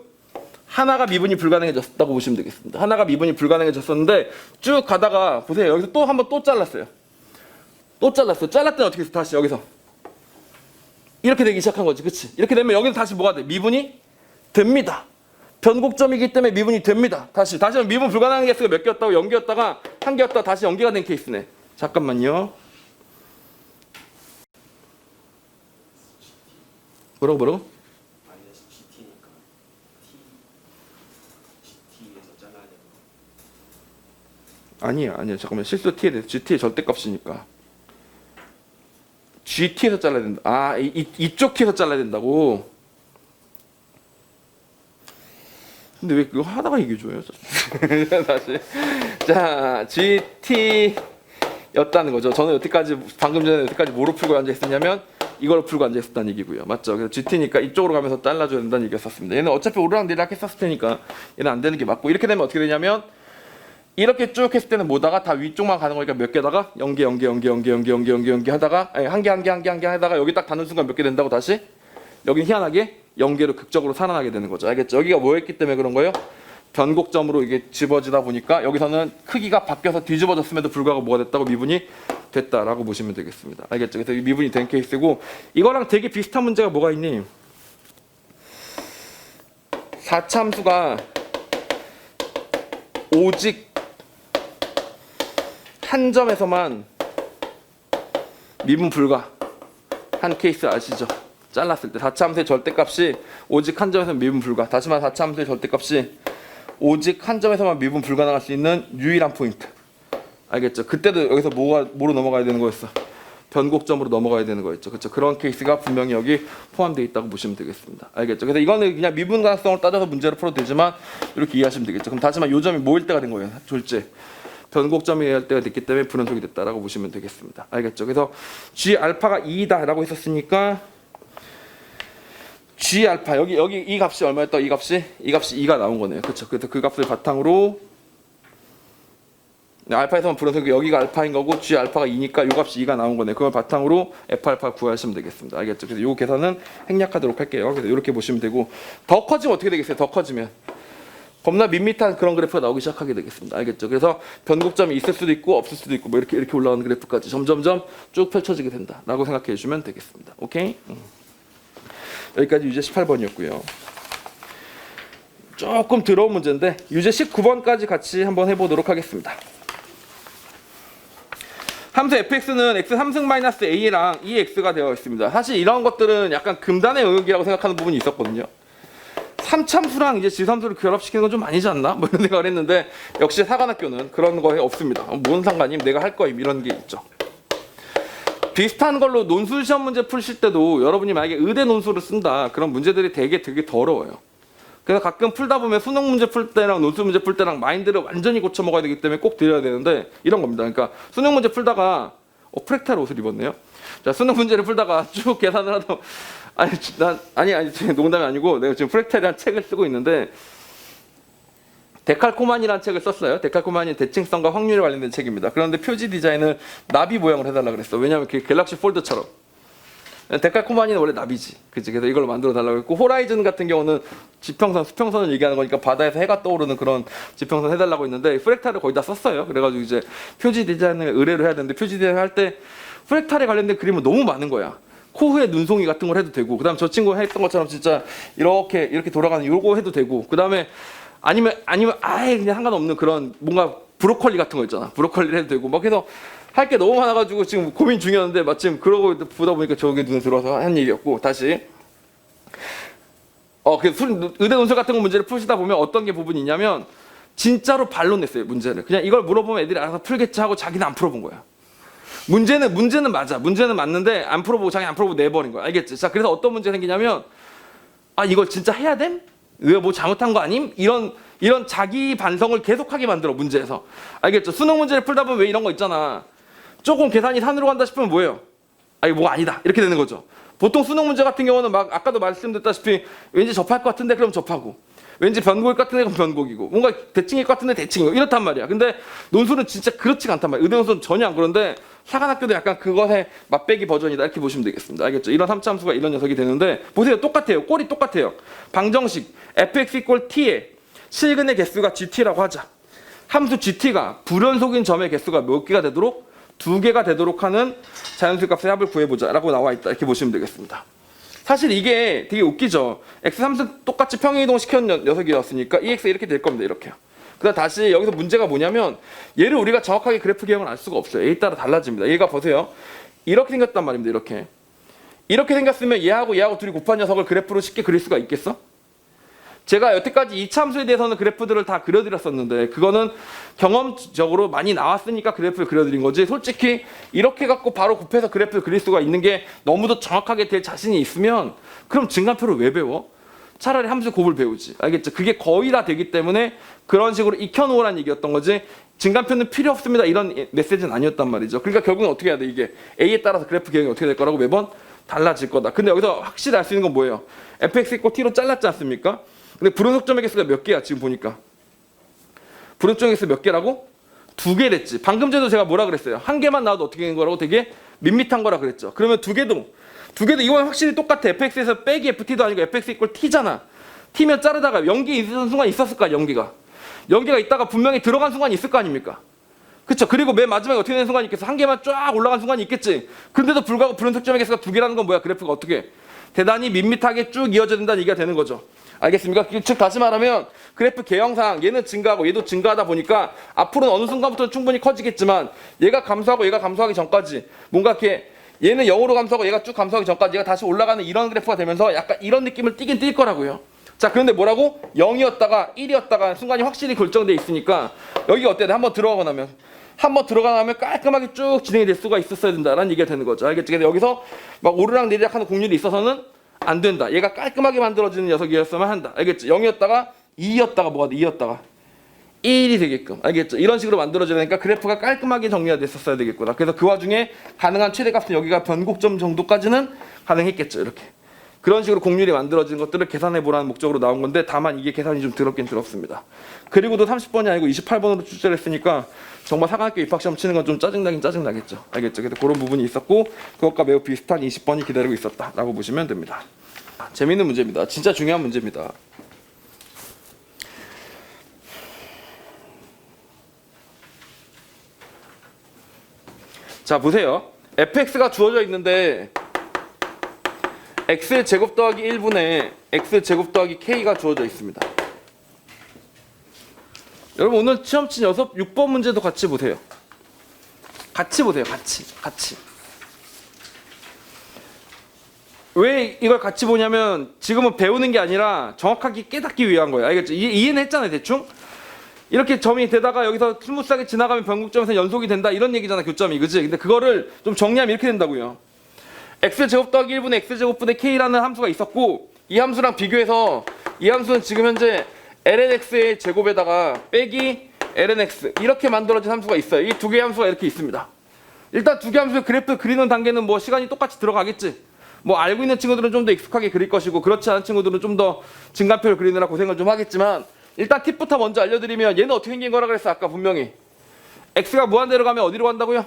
[SPEAKER 1] 하나가 미분이 불가능해졌다고 보시면 되겠습니다. 하나가 미분이 불가능해졌었는데 쭉 가다가 보세요. 여기서 또 한번 또 잘랐어요. 또 잘랐어요. 잘랐더니 어떻게 했어? 다시 여기서 이렇게 되기 시작한 거지, 그치? 이렇게 되면 여기서 다시 뭐가 돼? 미분이 됩니다. 변곡점이기 때문에 미분이 됩니다. 다시 미분 불가능한 개수가 몇 개였다고? 0개였다가 1개였다가 다시 0개가 된 케이스네. 잠깐만요. 뭐라고? 아니야. 잠깐만. 실수 t에 대해서 gt의 절대값이니까. gt에서 잘라야 된다. 이쪽 t에서 잘라야 된다고? 근데 왜 그거 하다가 얘기해줘요? 다시. 자, GT였다는 거죠. 저는 여태까지, 방금 전에 여태까지 뭐로 풀고 앉아있었냐면 이걸 풀고 앉아있었다는 얘기고요. 맞죠? 그래서 GT니까 이쪽으로 가면서 잘라줘야 된다는 얘기였었습니다. 얘는 어차피 오르락내리락 했었을 테니까 얘는 안 되는 게 맞고, 이렇게 되면 어떻게 되냐면 이렇게 쭉 했을 때는 뭐다가 다 위쪽만 가는 거니까 몇 개다가 0개 하다가, 아니, 한 개 하다가 여기 딱 닿는 순간 몇 개 된다고 다시 여긴 희한하게 0개로 극적으로 살아나게 되는 거죠. 알겠죠? 여기가 뭐였기 때문에 그런 거예요? 변곡점으로 이게 집어지다 보니까 여기서는 크기가 바뀌어서 뒤집어졌음에도 불구하고 뭐가 됐다고? 미분이 됐다라고 보시면 되겠습니다. 알겠죠? 그래서 이 미분이 된 케이스고, 이거랑 되게 비슷한 문제가 뭐가 있니? 4참수가 오직 한 점에서만 미분 불가 한 케이스 아시죠? 잘랐을 때 4차함수의 절대값이 오직 한 점에서 미분 불가. 다시 말해 4차함수의 절대값이 오직 한 점에서만 미분 불가능할 수 있는 유일한 포인트. 알겠죠? 그때도 여기서 뭐로 넘어가야 되는 거였어? 변곡점으로 넘어가야 되는 거였죠. 그렇죠? 그런 케이스가 분명히 여기 포함되어 있다고 보시면 되겠습니다. 알겠죠? 그래서 이거는 그냥 미분 가능성을 따져서 문제를 풀어도 되지만 이렇게 이해하시면 되겠죠. 그럼 다시 말해 요 점이 뭐일 때가 된 거예요? 졸제. 변곡점이 할 때가 됐기 때문에 불연속이 됐다라고 보시면 되겠습니다. 알겠죠? 그래서 G 알파가 2다라고 했었으니까 G 알파 여기 이 값이 얼마였다? 이 값이 2가 나온 거네요. 그렇죠? 그래서 그 값을 바탕으로 알파에서만 불연속이 여기가 알파인 거고 G 알파가 2니까 이 값이 2가 나온 거네요. 그걸 바탕으로 F 알파 구하시면 되겠습니다. 알겠죠? 그래서 이 계산은 행약하도록 할게요. 그래서 이렇게 보시면 되고, 더 커지면 어떻게 되겠어요? 더 커지면 겁나 밋밋한 그런 그래프가 나오기 시작하게 되겠습니다. 알겠죠? 그래서 변곡점이 있을 수도 있고 없을 수도 있고 뭐 이렇게 올라가는 그래프까지 점점점 쭉 펼쳐지게 된다라고 생각해 주시면 되겠습니다. 오케이? 여기까지 유제 18번이었고요. 조금 더러운 문제인데 유제 19번까지 같이 한번 해보도록 하겠습니다. 함수 fx는 x 3승 마이너스 a랑 2x가 되어 있습니다. 사실 이런 것들은 약간 금단의 영역이라고 생각하는 부분이 있었거든요. 3참수랑 이제 지수함수를 결합시키는 건 좀 아니지 않나? 뭐 이런 생각을 했는데 역시 사관학교는 그런 거에 없습니다. 뭔 상관임? 내가 할 거임. 이런 게 있죠. 비슷한 걸로 논술 시험 문제 풀실 때도 여러분이 만약에 의대 논술을 쓴다. 그런 문제들이 되게 프로워요. 그래서 가끔 풀다 보면 수능 문제 풀 때랑 논술 문제 풀 때랑 마인드를 완전히 고쳐 먹어야 되기 때문에 꼭 드려야 되는데 이런 겁니다. 그러니까 수능 문제 풀다가 프랙탈 옷을 입었네요. 자, 수능 문제를 풀다가 쭉 계산을 하다 아니 농담이 아니고 내가 지금 프랙탈이라는 책을 쓰고 있는데 데칼코마니라는 책을 썼어요. 데칼코마니 대칭성과 확률에 관련된 책입니다. 그런데 표지 디자인을 나비 모양을 해달라 그랬어. 왜냐하면 갤럭시 폴드처럼. 데칼코마니는 원래 나비지. 그치? 그래서 이걸로 만들어 달라고 했고, 호라이즌 같은 경우는 지평선, 수평선을 얘기하는 거니까 바다에서 해가 떠오르는 그런 지평선 해달라고 했는데 프랙탈을 거의 다 썼어요. 그래가지고 이제 표지 디자인을 의뢰를 해야 되는데 표지 디자인 할 때 프랙탈에 관련된 그림은 너무 많은 거야. 코흐의 눈송이 같은 걸 해도 되고, 그 다음 저 친구가 했던 것처럼 진짜 이렇게 돌아가는 요거 해도 되고, 그 다음에 아니면 아예 그냥 상관없는 그런 뭔가 브로콜리 같은 거 있잖아. 브로콜리를 해도 되고 막 해서 할 게 너무 많아가지고 지금 고민 중이었는데 마침 그러고 보다 보니까 저게 눈에 들어와서 한 얘기였고, 다시 의대 논술 같은 거 문제를 푸시다 보면 어떤 게 부분이 있냐면 진짜로 발로 냈어요. 문제를 그냥 이걸 물어보면 애들이 알아서 풀겠지 하고 자기는 안 풀어본 거야. 문제는 맞아. 문제는 맞는데 안 풀어보고 자기 안 풀어보고 내버린 거야. 알겠지? 자, 그래서 어떤 문제가 생기냐면 이걸 진짜 해야 됨? 왜 뭐 잘못한 거 아님? 이런 자기 반성을 계속하게 만들어 문제에서. 알겠죠? 수능 문제를 풀다 보면 왜 이런 거 있잖아. 조금 계산이 산으로 간다 싶으면 뭐예요? 이거 뭐 아니다. 이렇게 되는 거죠. 보통 수능 문제 같은 경우는 막 아까도 말씀드렸다시피 왠지 접할 것 같은데 그럼 접하고, 왠지 변곡일 것 같은데 그럼 변곡이고, 뭔가 대칭일 것 같은데 대칭이고 이렇단 말이야. 근데 논술은 진짜 그렇지가 않단 말이야. 의대 논술은 전혀 안 그런데 사관학교도 약간 그것의 맛배기 버전이다 이렇게 보시면 되겠습니다. 알겠죠? 이런 3차 함수가 이런 녀석이 되는데 보세요. 똑같아요. 꼴이 똑같아요. 방정식 fx = t에 실근의 개수가 gt라고 하자. 함수 gt가 불연속인 점의 개수가 몇 개가 되도록? 2개가 되도록 하는 자연수의 값의 합을 구해보자 라고 나와 있다. 이렇게 보시면 되겠습니다. 사실 이게 되게 웃기죠. x3승 똑같이 평행이동 시켰는 녀석이었으니까 EX 이렇게 될 겁니다. 이렇게요. 그다음 다시 여기서 문제가 뭐냐면 얘를 우리가 정확하게 그래프 개형을 알 수가 없어요. A에 따라 달라집니다. 얘가 보세요. 이렇게 생겼단 말입니다. 이렇게 생겼으면 얘하고 둘이 곱한 녀석을 그래프로 쉽게 그릴 수가 있겠어? 제가 여태까지 이 참수에 대해서는 그래프들을 다 그려드렸었는데 그거는 경험적으로 많이 나왔으니까 그래프를 그려드린 거지, 솔직히 이렇게 갖고 바로 곱해서 그래프를 그릴 수가 있는 게 너무도 정확하게 될 자신이 있으면 그럼 증간표를 왜 배워? 차라리 함수 곱을 배우지. 알겠죠? 그게 거의 다 되기 때문에 그런 식으로 익혀놓으라는 얘기였던 거지. 증간표는 필요 없습니다. 이런 메시지는 아니었단 말이죠. 그러니까 결국은 어떻게 해야 돼? 이게 A에 따라서 그래프 개형이 어떻게 될 거라고 매번 달라질 거다. 근데 여기서 확실히 알 수 있는 건 뭐예요? fx 이꼴 t로 잘랐지 않습니까? 근데 불연속점의 개수가 몇 개야? 지금 보니까. 불연속점의 개수 몇 개라고? 2개랬지. 방금 전에도 제가 뭐라 그랬어요? 한 개만 나와도 어떻게 된 거라고 되게 밋밋한 거라 그랬죠. 그러면 두 개도 이건 확실히 똑같아. fx에서 빼기 ft도 아니고 fx 이꼴 t잖아. t면 자르다가 연기 있었던 순간 있었을 거야. 연기가 있다가 분명히 들어간 순간이 있을 거 아닙니까? 그쵸? 그리고 맨 마지막에 어떻게 되는 순간이 있겠어? 한 개만 쫙 올라간 순간이 있겠지. 근데도 불구하고 불연속점의 개수가 2개라는 건 뭐야? 그래프가 어떻게 대단히 밋밋하게 쭉 이어져야 된다는 얘기가 되는 거죠. 알겠습니까? 즉 다시 말하면 그래프 개형상 얘는 증가하고 얘도 증가하다 보니까 앞으로는 어느 순간부터는 충분히 커지겠지만 얘가 감소하기 전까지 뭔가 이렇게 얘는 0으로 감소하고 얘가 쭉 감소하기 전까지 얘가 다시 올라가는 이런 그래프가 되면서 약간 이런 느낌을 띠긴 띌 거라고요. 자, 그런데 뭐라고? 0이었다가 1이었다가 순간이 확실히 결정돼 있으니까 여기가 어때야 돼? 한번 들어가고 나면 깔끔하게 쭉 진행이 될 수가 있었어야 된다라는 얘기가 되는 거죠. 알겠죠? 근데 여기서 막 오르락 내리락 하는 곡률이 있어서는 안 된다. 얘가 깔끔하게 만들어지는 녀석이었으면 한다. 알겠죠? 0이었다가 2였다가 뭐가 돼? 2였다가 1이 되게끔. 알겠죠? 이런 식으로 만들어져야 되니까 그래프가 깔끔하게 정리가 됐었어야 되겠구나. 그래서 그 와중에 가능한 최대값은 여기가 변곡점 정도까지는 가능했겠죠. 이렇게. 그런 식으로 곡률이 만들어지는 것들을 계산해 보라는 목적으로 나온 건데 다만 이게 계산이 좀 더럽긴 더럽습니다. 그리고도 30번이 아니고 28번으로 출제를 했으니까 정말 사관학교 입학시험 치는 건 좀 짜증나겠죠. 알겠죠? 그래서 그런 부분이 있었고 그것과 매우 비슷한 20번이 기다리고 있었다라고 보시면 됩니다. 재미있는 문제입니다. 진짜 중요한 문제입니다. 자, 보세요. fx가 주어져 있는데 x의 제곱 더하기 1분의 x의 제곱 더하기 k가 주어져 있습니다. 여러분 오늘 시험 친 6번 문제도 같이 보세요. 같이. 왜 이걸 같이 보냐면 지금은 배우는 게 아니라 정확하게 깨닫기 위한 거예요. 알겠죠? 이해는 했잖아요, 대충. 이렇게 점이 되다가 여기서 스무스하게 지나가면 변곡점에서 연속이 된다 이런 얘기잖아, 교점이. 그치? 근데 그거를 좀 정리하면 이렇게 된다고요. x제곱 더하기 1분의 x제곱분의 k라는 함수가 있었고 이 함수랑 비교해서 이 함수는 지금 현재 lnx의 제곱에다가 빼기 lnx 이렇게 만들어진 함수가 있어요. 이 두 개의 함수가 이렇게 있습니다. 일단 두 개 함수의 그래프 그리는 단계는 뭐 시간이 똑같이 들어가겠지. 뭐 알고 있는 친구들은 좀 더 익숙하게 그릴 것이고 그렇지 않은 친구들은 좀 더 증가표를 그리느라 고생을 좀 하겠지만 일단 팁부터 먼저 알려드리면 얘는 어떻게 생긴 거라 그랬어? 아까 분명히 x가 무한대로 가면 어디로 간다고요?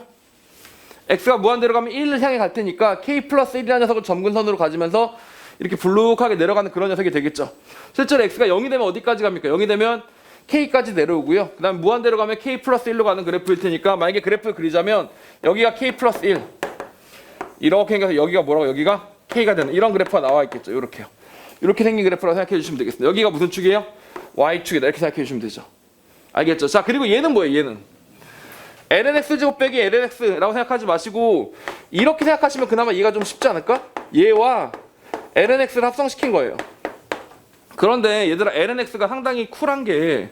[SPEAKER 1] x가 무한대로 가면 1을 향해 갈 테니까 k 플러스 1이라는 녀석을 점근선으로 가지면서 이렇게 불룩하게 내려가는 그런 녀석이 되겠죠. 실제로 x가 0이 되면 어디까지 갑니까? 0이 되면 k까지 내려오고요. 그 다음 무한대로 가면 k 플러스 1로 가는 그래프일 테니까 만약에 그래프를 그리자면 여기가 k 플러스 1 이렇게 생겨서 여기가 뭐라고? 여기가 k가 되는 이런 그래프가 나와 있겠죠. 이렇게요. 이렇게 생긴 그래프라고 생각해 주시면 되겠습니다. 여기가 무슨 축이에요? y축이다. 이렇게 생각해 주시면 되죠. 알겠죠? 자, 그리고 얘는 뭐예요? 얘는 lnx 제곱 빼기 lnx라고 생각하지 마시고 이렇게 생각하시면 그나마 이해가 좀 쉽지 않을까? 얘와 lnx를 합성시킨 거예요. 그런데 얘들아 lnx가 상당히 쿨한 게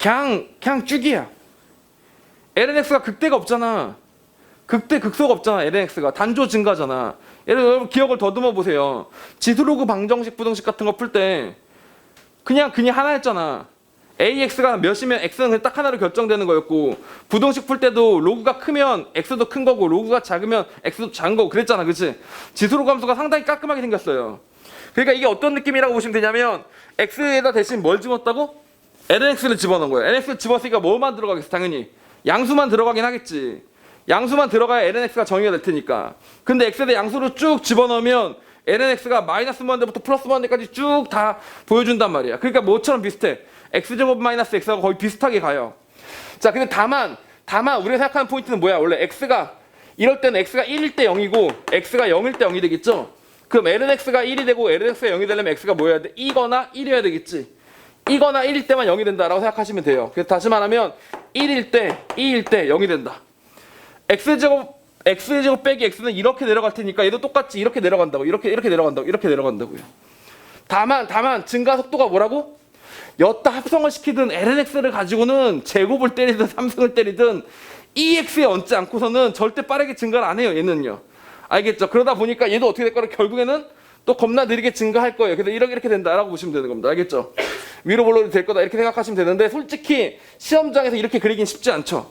[SPEAKER 1] 그냥 쭉이야. lnx가 극대가 없잖아. 극대 극소가 없잖아. lnx가 단조 증가잖아. 여러분 기억을 더듬어 보세요. 지수로그 방정식 부등식 같은 거 풀 때 그냥 하나였잖아. AX가 몇이면 X는 그냥 딱 하나로 결정되는 거였고 부등식 풀 때도 로그가 크면 X도 큰 거고 로그가 작으면 X도 작은 거고 그랬잖아. 그치? 지수로그 함수가 상당히 깔끔하게 생겼어요. 그러니까 이게 어떤 느낌이라고 보시면 되냐면 X에다 대신 뭘 집었다고? LNX를 집어넣은 거예요. LNX를 집었으니까 뭐만 들어가겠어? 당연히 양수만 들어가긴 하겠지. 양수만 들어가야 LNX가 정의가 될 테니까. 근데 X에다 양수를 쭉 집어넣으면 LNX가 마이너스 무한대부터 플러스 무한대까지 쭉 다 보여준단 말이야. 그러니까 뭐처럼 비슷해? x제곱 마이너스 x하고 거의 비슷하게 가요. 자, 근데 다만 우리가 생각하는 포인트는 뭐야? 원래 x가 이럴 때는 x가 1일 때 0이고 x가 0일 때 0이 되겠죠? 그럼 lnx가 1이 되고 lnx가 0이 되려면 x가 뭐여야 돼? 2거나 1이어야 되겠지? 2거나 1일 때만 0이 된다라고 생각하시면 돼요. 그래서 다시 말하면 1일 때, 2일 때 0이 된다. x제곱 빼기 x는 이렇게 내려갈 테니까 얘도 똑같이 이렇게 내려간다고. 이렇게 내려간다고요. 다만 증가 속도가 뭐라고? 여따 합성을 시키든 lnx를 가지고는 제곱을 때리든 삼승을 때리든 ex에 얹지 않고서는 절대 빠르게 증가를 안 해요. 얘는요. 알겠죠? 그러다 보니까 얘도 어떻게 될 거라 결국에는 또 겁나 느리게 증가할 거예요. 그래서 이렇게 된다라고 보시면 되는 겁니다. 알겠죠? 위로 볼록이 될 거다 이렇게 생각하시면 되는데 솔직히 시험장에서 이렇게 그리긴 쉽지 않죠.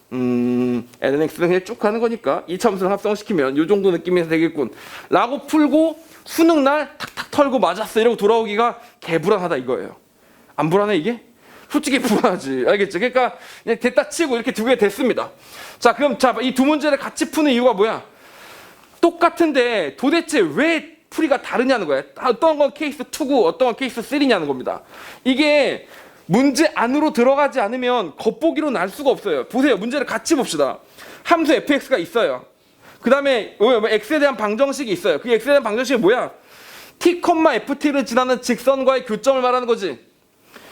[SPEAKER 1] NX는 그냥 쭉 가는 거니까 이 참수를 합성시키면 이 정도 느낌이 되겠군 라고 풀고 수능 날 탁탁 털고 맞았어 이러고 돌아오기가 개불안하다 이거예요. 안 불안해 이게? 솔직히 불안하지. 알겠죠? 그러니까 그냥 됐다 치고 이렇게 두 개 됐습니다. 자 그럼 이 두 문제를 같이 푸는 이유가 뭐야? 똑같은데 도대체 왜 풀이가 다르냐는 거야. 어떤 건 케이스 2고 어떤 건 케이스 3냐는 겁니다. 이게 문제 안으로 들어가지 않으면 겉보기로 날 수가 없어요. 보세요. 문제를 같이 봅시다. 함수 fx가 있어요. 그 다음에 x에 대한 방정식이 있어요. 그 x에 대한 방정식이 뭐야? t, ft를 지나는 직선과의 교점을 말하는 거지.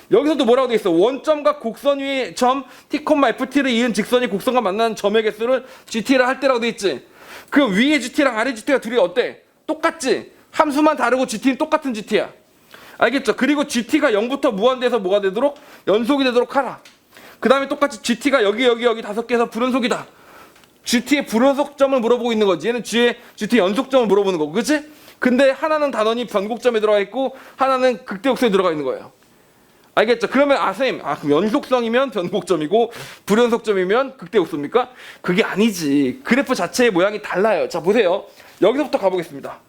[SPEAKER 1] 여기서도 뭐라고 돼 있어? 원점과 곡선 위의 점 t, ft를 이은 직선이 곡선과 만나는 점의 개수를 gt라 할 때라고 돼 있지. 그 위에 gt랑 아래 gt가 둘이 어때? 똑같지? 함수만 다르고 gt는 똑같은 gt야. 알겠죠? 그리고 gt가 0부터 무한대에서 뭐가 되도록? 연속이 되도록 하라. 그 다음에 똑같이 gt가 여기 5개에서 불연속이다. gt의 불연속점을 물어보고 있는 거지. 얘는 GT 연속점을 물어보는 거고, 그치? 근데 하나는 단원이 변곡점에 들어가 있고 하나는 극대역수에 들어가 있는 거예요. 알겠죠? 그러면 선생님, 그럼 연속성이면 변곡점이고 불연속점이면 극대역수입니까? 그게 아니지. 그래프 자체의 모양이 달라요. 자 보세요. 여기서부터 가보겠습니다.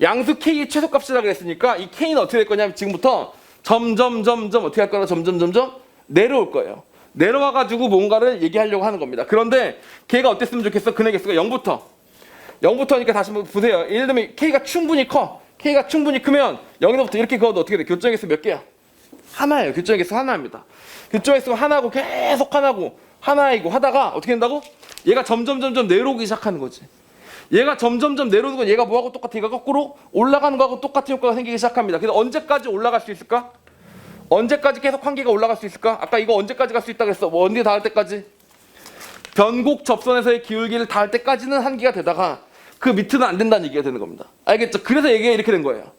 [SPEAKER 1] 양수 k의 최소값이라고 했으니까 이 k는 어떻게 될 거냐면 지금부터 점점점점 어떻게 할 거라 점점점점 내려올 거예요. 내려와가지고 뭔가를 얘기하려고 하는 겁니다. 그런데 걔가 어땠으면 좋겠어? 근의 개수가 0부터니까 다시 한번 보세요. 예를 들면 k가 충분히 커. k가 충분히 크면 0에서부터 이렇게 그어도 어떻게 돼? 교점의 개수 몇 개야? 하나예요. 교점의 개수 하나입니다. 교점의 개수가 하나고 계속 하나이고 하다가 어떻게 된다고? 얘가 점점점점 내려오기 시작하는 거지. 얘가 점점점 내려오는 건 얘가 뭐하고 똑같아? 얘가 거꾸로 올라가는 거하고 똑같은 효과가 생기기 시작합니다. 그래서 언제까지 올라갈 수 있을까? 언제까지 계속 한계가 올라갈 수 있을까? 아까 이거 언제까지 갈 수 있다고 했어? 뭐 언제 닿을 때까지? 변곡 접선에서의 기울기를 닿을 때까지는 한계가 되다가 그 밑은 안 된다는 얘기가 되는 겁니다. 알겠죠? 그래서 얘기가 이렇게 된 거예요.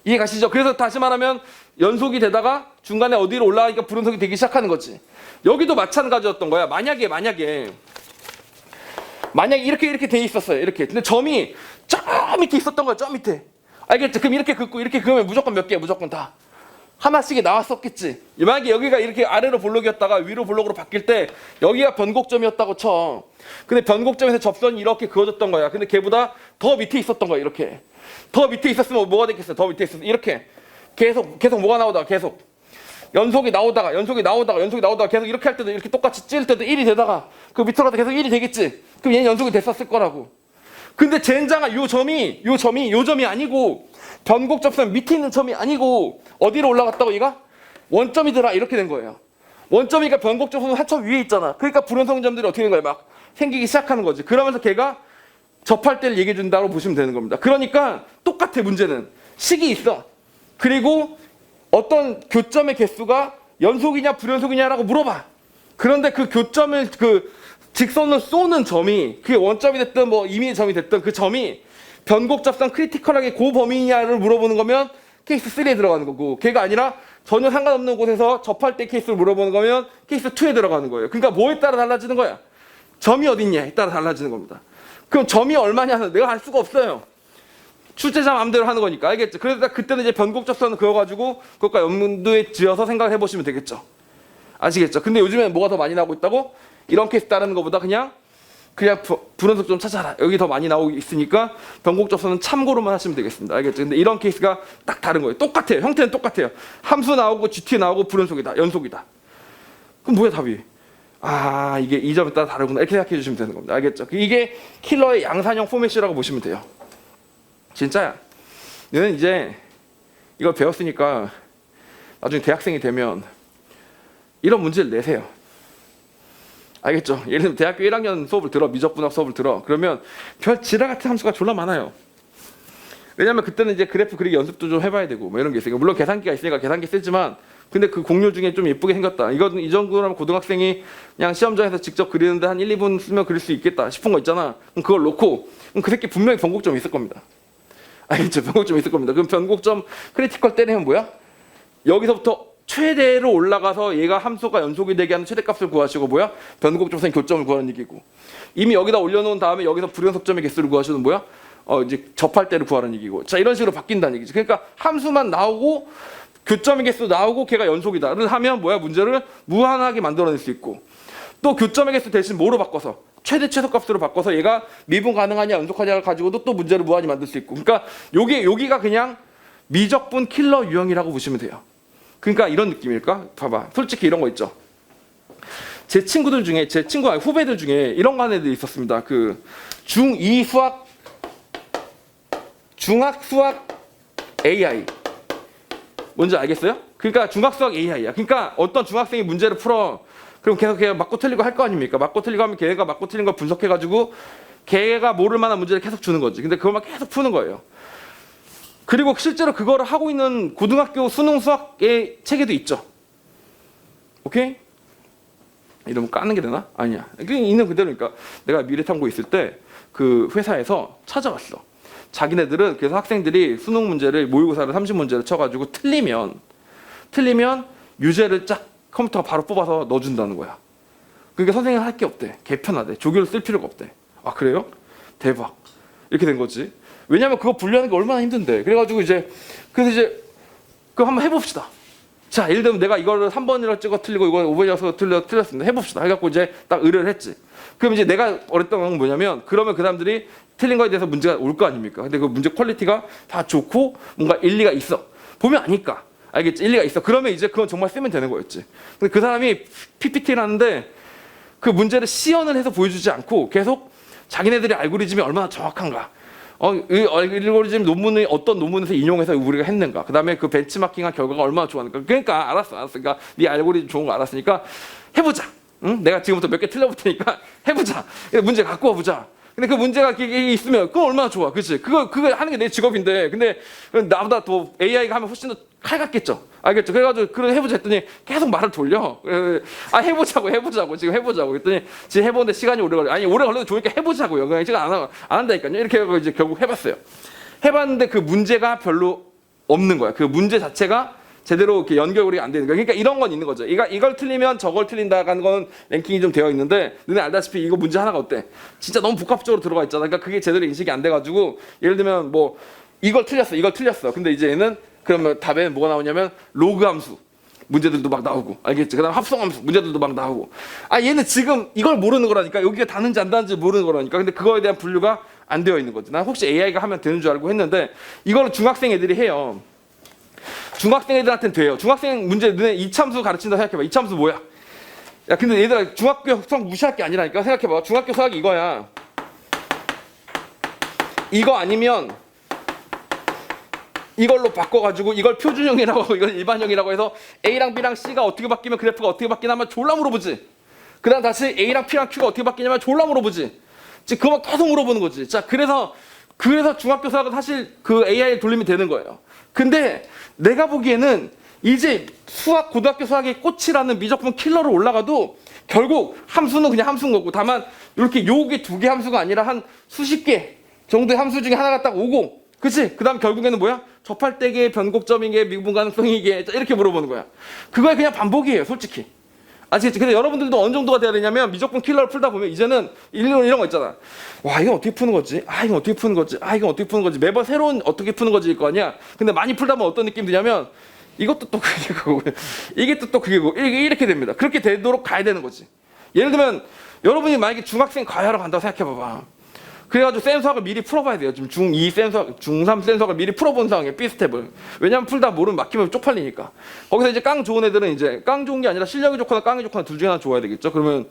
[SPEAKER 1] 이해 가시죠? 그래서 다시 말하면 연속이 되다가 중간에 어디로 올라가니까 불연속이 되기 시작하는 거지. 여기도 마찬가지였던 거야. 만약에 이렇게 돼 있었어요. 이렇게. 근데 점이 저 밑에 있었던 거야. 저 밑에. 알겠죠? 그럼 이렇게 긋고 이렇게 그으면 무조건 몇 개야? 무조건 다. 하나씩이 나왔었겠지. 만약에 여기가 이렇게 아래로 볼록이었다가 위로 볼록으로 바뀔 때 여기가 변곡점이었다고 쳐. 근데 변곡점에서 접선이 이렇게 그어졌던 거야. 근데 걔보다 더 밑에 있었던 거야. 이렇게. 더 밑에 있었으면 뭐가 됐겠어? 더 밑에 있었으면 이렇게. 계속 뭐가 나오다가 계속. 연속이 나오다가 계속 이렇게 할 때도 이렇게 똑같이 찔 때도 1이 되다가 그 밑으로 가다 계속 1이 되겠지. 그럼 얘는 연속이 됐었을 거라고. 근데 젠장아 요 점이 아니고 변곡 접선 밑에 있는 점이 아니고 어디로 올라갔다고 얘가? 원점이더라 이렇게 된 거예요. 원점이니까 변곡 접선은 한참 위에 있잖아. 그러니까 불연속점들이 어떻게 되는 거야? 막 생기기 시작하는 거지. 그러면서 걔가 접할 때를 얘기해 준다고 보시면 되는 겁니다. 그러니까 똑같아. 문제는 식이 있어. 그리고 어떤 교점의 개수가 연속이냐 불연속이냐라고 물어봐. 그런데 그 교점을 그 직선을 쏘는 점이 그게 원점이 됐든 뭐 임의의 점이 됐든 그 점이 변곡접선 크리티컬하게 그 범위냐를 물어보는 거면 케이스 3에 들어가는 거고 걔가 아니라 전혀 상관없는 곳에서 접할 때 케이스를 물어보는 거면 케이스 2에 들어가는 거예요. 그러니까 뭐에 따라 달라지는 거야? 점이 어딨냐에 따라 달라지는 겁니다. 그럼 점이 얼마냐는 내가 알 수가 없어요. 출제자 마음대로 하는 거니까. 알겠죠? 그래서 그때는 이제 변곡접선을 그어가지고 그것과 염두에 지어서 생각을 해보시면 되겠죠. 아시겠죠? 근데 요즘에는 뭐가 더 많이 나오고 있다고? 이런 케이스 따르는 것보다 그냥 불연속 좀 찾아라. 여기 더 많이 나오고 있으니까 변곡접선은 참고로만 하시면 되겠습니다. 알겠죠? 근데 이런 케이스가 딱 다른 거예요. 똑같아요. 형태는 똑같아요. 함수 나오고 GT 나오고 불연속이다. 연속이다. 그럼 뭐야 답이? 이게 이 점에 따라 다르구나. 이렇게 생각해 주시면 되는 겁니다. 알겠죠? 이게 킬러의 양산형 포맷이라고 보시면 돼요. 진짜야. 너는 이제 이걸 배웠으니까 나중에 대학생이 되면 이런 문제를 내세요. 알겠죠? 예를 들면 대학교 1학년 수업을 들어, 미적분학 수업을 들어. 그러면 별 지랄 같은 함수가 졸라 많아요. 왜냐면 그때는 이제 그래프 그리기 연습도 좀 해봐야 되고 뭐 이런 게 있으니까. 물론 계산기가 있으니까 계산기 쓰지만 근데 그 공률 중에 좀 예쁘게 생겼다. 이 정도라면 고등학생이 그냥 시험장에서 직접 그리는데 한 1, 2분 쓰면 그릴 수 있겠다 싶은 거 있잖아. 그럼 그걸 놓고 그럼 그 새끼 분명히 변곡점이 있을 겁니다. 알겠죠? 변곡점이 있을 겁니다. 그럼 변곡점 크리티컬 때리면 뭐야? 여기서부터 최대로 올라가서 얘가 함수가 연속이 되게 하는 최대값을 구하시고 뭐야? 변곡점선 교점을 구하는 얘기고 이미 여기다 올려놓은 다음에 여기서 불연속점의 개수를 구하시는 뭐야? 이제 접할 때를 구하라는 얘기고. 자, 이런 식으로 바뀐다는 얘기지. 그러니까 함수만 나오고 교점의 개수 나오고 걔가 연속이다를 하면 뭐야? 문제를 무한하게 만들어낼 수 있고. 또 교점의 개수 대신 뭐로 바꿔서 최대 최소값으로 바꿔서 얘가 미분 가능하냐 연속하냐를 가지고도 또 문제를 무한히 만들 수 있고. 그러니까 여기가 그냥 미적분 킬러 유형이라고 보시면 돼요. 그러니까 이런 느낌일까? 봐봐. 솔직히 이런 거 있죠. 제 친구들 중에 후배들 중에 이런 거 하는 애들이 있었습니다. 그 중2 수학 중학 수학 AI 뭔지 알겠어요? 그러니까 중학 수학 AI야. 그러니까 어떤 중학생이 문제를 풀어. 그럼 계속 걔가 맞고 틀리고 할 거 아닙니까? 맞고 틀리고 하면 걔가 맞고 틀린 걸 분석해가지고 걔가 모를 만한 문제를 계속 주는 거지. 근데 그것만 계속 푸는 거예요. 그리고 실제로 그거를 하고 있는 고등학교 수능 수학의 체계도 있죠. 오케이? 이러면 까는 게 되나? 아니야. 그냥 있는 그대로니까. 내가 미래탐구 있을 때 그 회사에서 찾아왔어. 자기네들은 그래서 학생들이 수능 문제를 모의고사를 30문제를 쳐가지고 틀리면 유제를 쫙 컴퓨터가 바로 뽑아서 넣어준다는 거야. 그러니까 선생님 할 게 없대. 개편하대. 조교를 쓸 필요가 없대. 아 그래요? 대박. 이렇게 된 거지. 왜냐면 그거 분류하는 게 얼마나 힘든데. 그래가지고 그래서 그거 한번 해봅시다. 자, 예를 들면 내가 이거를 3번이라고 찍어 틀리고 이거 5번이라고 틀렸습니다. 해봅시다. 해갖고 이제 딱 의뢰를 했지. 그럼 이제 내가 어렸던 건 뭐냐면 그러면 그 사람들이 틀린 거에 대해서 문제가 올 거 아닙니까? 근데 그 문제 퀄리티가 다 좋고 뭔가 일리가 있어. 보면 아니까. 알겠지? 일리가 있어. 그러면 이제 그건 정말 쓰면 되는 거였지. 근데 그 사람이 PPT를 하는데 그 문제를 시연을 해서 보여주지 않고 계속 자기네들의 알고리즘이 얼마나 정확한가. 이 알고리즘 논문을 어떤 논문에서 인용해서 우리가 했는가. 그 다음에 그 벤치마킹한 결과가 얼마나 좋았는가. 그러니까 알았어. 그러니까 네 알고리즘 좋은 거 알았으니까 해보자. 응? 내가 지금부터 몇 개 틀려볼 테니까 해보자. 문제 갖고 와보자. 근데 그 문제가 있으면 그건 얼마나 좋아. 그치? 그거 하는 게 내 직업인데. 근데 나보다 더 AI가 하면 훨씬 더 칼 같겠죠. 알겠죠? 그래가지고 그래 해보자 했더니 계속 말을 돌려. 아 해보자고 지금 해보자고 그랬더니 지금 해보는데 시간이 오래 걸려. 아니 오래 걸려도 좋으니까 해보자고요. 그냥 시간 안 한다니까요. 이렇게 해서 이제 결국 해봤어요. 해봤는데 그 문제가 별로 없는 거야. 그 문제 자체가 제대로 이렇게 연결이 안 되는 거야. 그러니까 이런 건 있는 거죠. 이걸 틀리면 저걸 틀린다라는 건 랭킹이 좀 되어 있는데 너네 알다시피 이거 문제 하나가 어때? 진짜 너무 복합적으로 들어가 있잖아. 그러니까 그게 제대로 인식이 안 돼가지고 예를 들면 뭐 이걸 틀렸어. 근데 이제 얘는 그러면 답에 뭐가 나오냐면 로그 함수 문제들도 막 나오고 알겠지? 그다음 합성 함수 문제들도 막 나오고 아 얘는 지금 이걸 모르는 거라니까 여기가 닿는지 안 닿는지 모르는 거라니까 근데 그거에 대한 분류가 안 되어 있는 거지. 난 혹시 AI가 하면 되는 줄 알고 했는데 이거는 중학생 애들이 해요. 중학생 애들한테는 돼요. 중학생 문제 너네 이참수 가르친다 생각해봐. 이참수 뭐야? 야 근데 얘들아 중학교 수학 무시할 게 아니라니까. 생각해봐. 중학교 수학이 이거야. 이거 아니면 이걸로 바꿔가지고 이걸 표준형이라고 하고 이걸 일반형이라고 해서 A랑 B랑 C가 어떻게 바뀌면 그래프가 어떻게 바뀌냐면 졸라 물어보지. 그 다음 다시 A랑 P랑 Q가 어떻게 바뀌냐면 졸라 물어보지. 그거만 계속 물어보는 거지. 자 그래서 중학교 수학은 사실 그 AI를 돌리면 되는 거예요. 근데 내가 보기에는 이제 고등학교 수학의 꽃이라는 미적분 킬러로 올라가도 결국 함수는 그냥 함수인 거고 다만 이렇게 요게 2개 함수가 아니라 한 수십 개 정도의 함수 중에 하나가 딱 오고 그치? 그 다음 결국에는 뭐야? 접할 때게 변곡점이게 미분 가능성이게 이렇게 물어보는 거야. 그거에 그냥 반복이에요 솔직히. 아시겠지? 근데 여러분들도 어느 정도가 돼야 되냐면 미적분 킬러를 풀다 보면 이제는 이런 거 있잖아. 와 이건 어떻게 푸는 거지? 아 이건 어떻게 푸는 거지? 아 이건 어떻게 푸는 거지? 매번 새로운 어떻게 푸는 거지일 거 아니야. 근데 많이 풀다 보면 어떤 느낌 드냐면 이것도 또 그게 그거고 이게 또 그게고 이렇게 됩니다. 그렇게 되도록 가야 되는 거지. 예를 들면 여러분이 만약에 중학생 과외하러 간다고 생각해봐봐. 그래가지고 쌤 수학을 미리 풀어봐야 돼요. 지금 중2 쌤 수학, 중3 쌤 수학을 미리 풀어본 상황이에요. B스텝을. 왜냐면 풀다 모르면 막히면 쪽팔리니까. 거기서 이제 깡 좋은 애들은 이제 깡 좋은 게 아니라 실력이 좋거나 깡이 좋거나 둘 중에 하나 좋아야 되겠죠. 그러면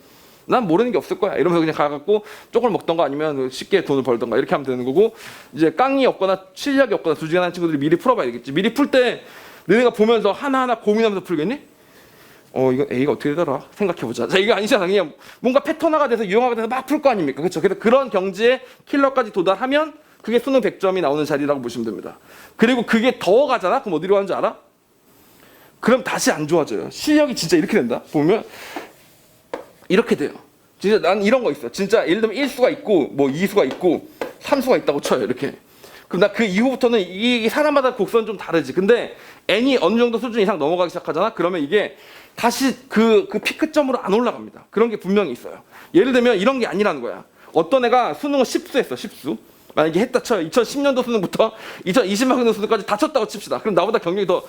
[SPEAKER 1] 난 모르는 게 없을 거야. 이러면서 그냥 가갖고 쪽을 먹던가 아니면 쉽게 돈을 벌던가 이렇게 하면 되는 거고 이제 깡이 없거나 실력이 없거나 둘 중에 하나인 친구들이 미리 풀어봐야 되겠지. 미리 풀 때 너네가 보면서 하나하나 고민하면서 풀겠니? 이거 A가 어떻게 되더라? 생각해보자. 자, 이거 아니잖아. 그냥 뭔가 패턴화가 돼서 유형화가 돼서 막 풀 거 아닙니까? 그렇죠? 그래서 그런 경지에 킬러까지 도달하면 그게 수능 100점이 나오는 자리라고 보시면 됩니다. 그리고 그게 더 가잖아? 그럼 어디로 가는 줄 알아? 그럼 다시 안 좋아져요. 실력이 진짜 이렇게 된다? 보면 이렇게 돼요. 진짜 난 이런 거 있어. 진짜 예를 들면 1수가 있고 뭐 2수가 있고 3수가 있다고 쳐요. 이렇게. 그럼 나 그 이후부터는 이 사람마다 곡선은 좀 다르지. 근데 n이 어느 정도 수준 이상 넘어가기 시작하잖아? 그러면 이게 다시 그 피크점으로 안 올라갑니다. 그런 게 분명히 있어요. 예를 들면 이런 게 아니라는 거야. 어떤 애가 수능을 10수 했어. 10수. 만약에 했다 쳐요. 2010년도 수능부터 2020학년 수능까지 다 쳤다고 칩시다. 그럼 나보다 경력이 더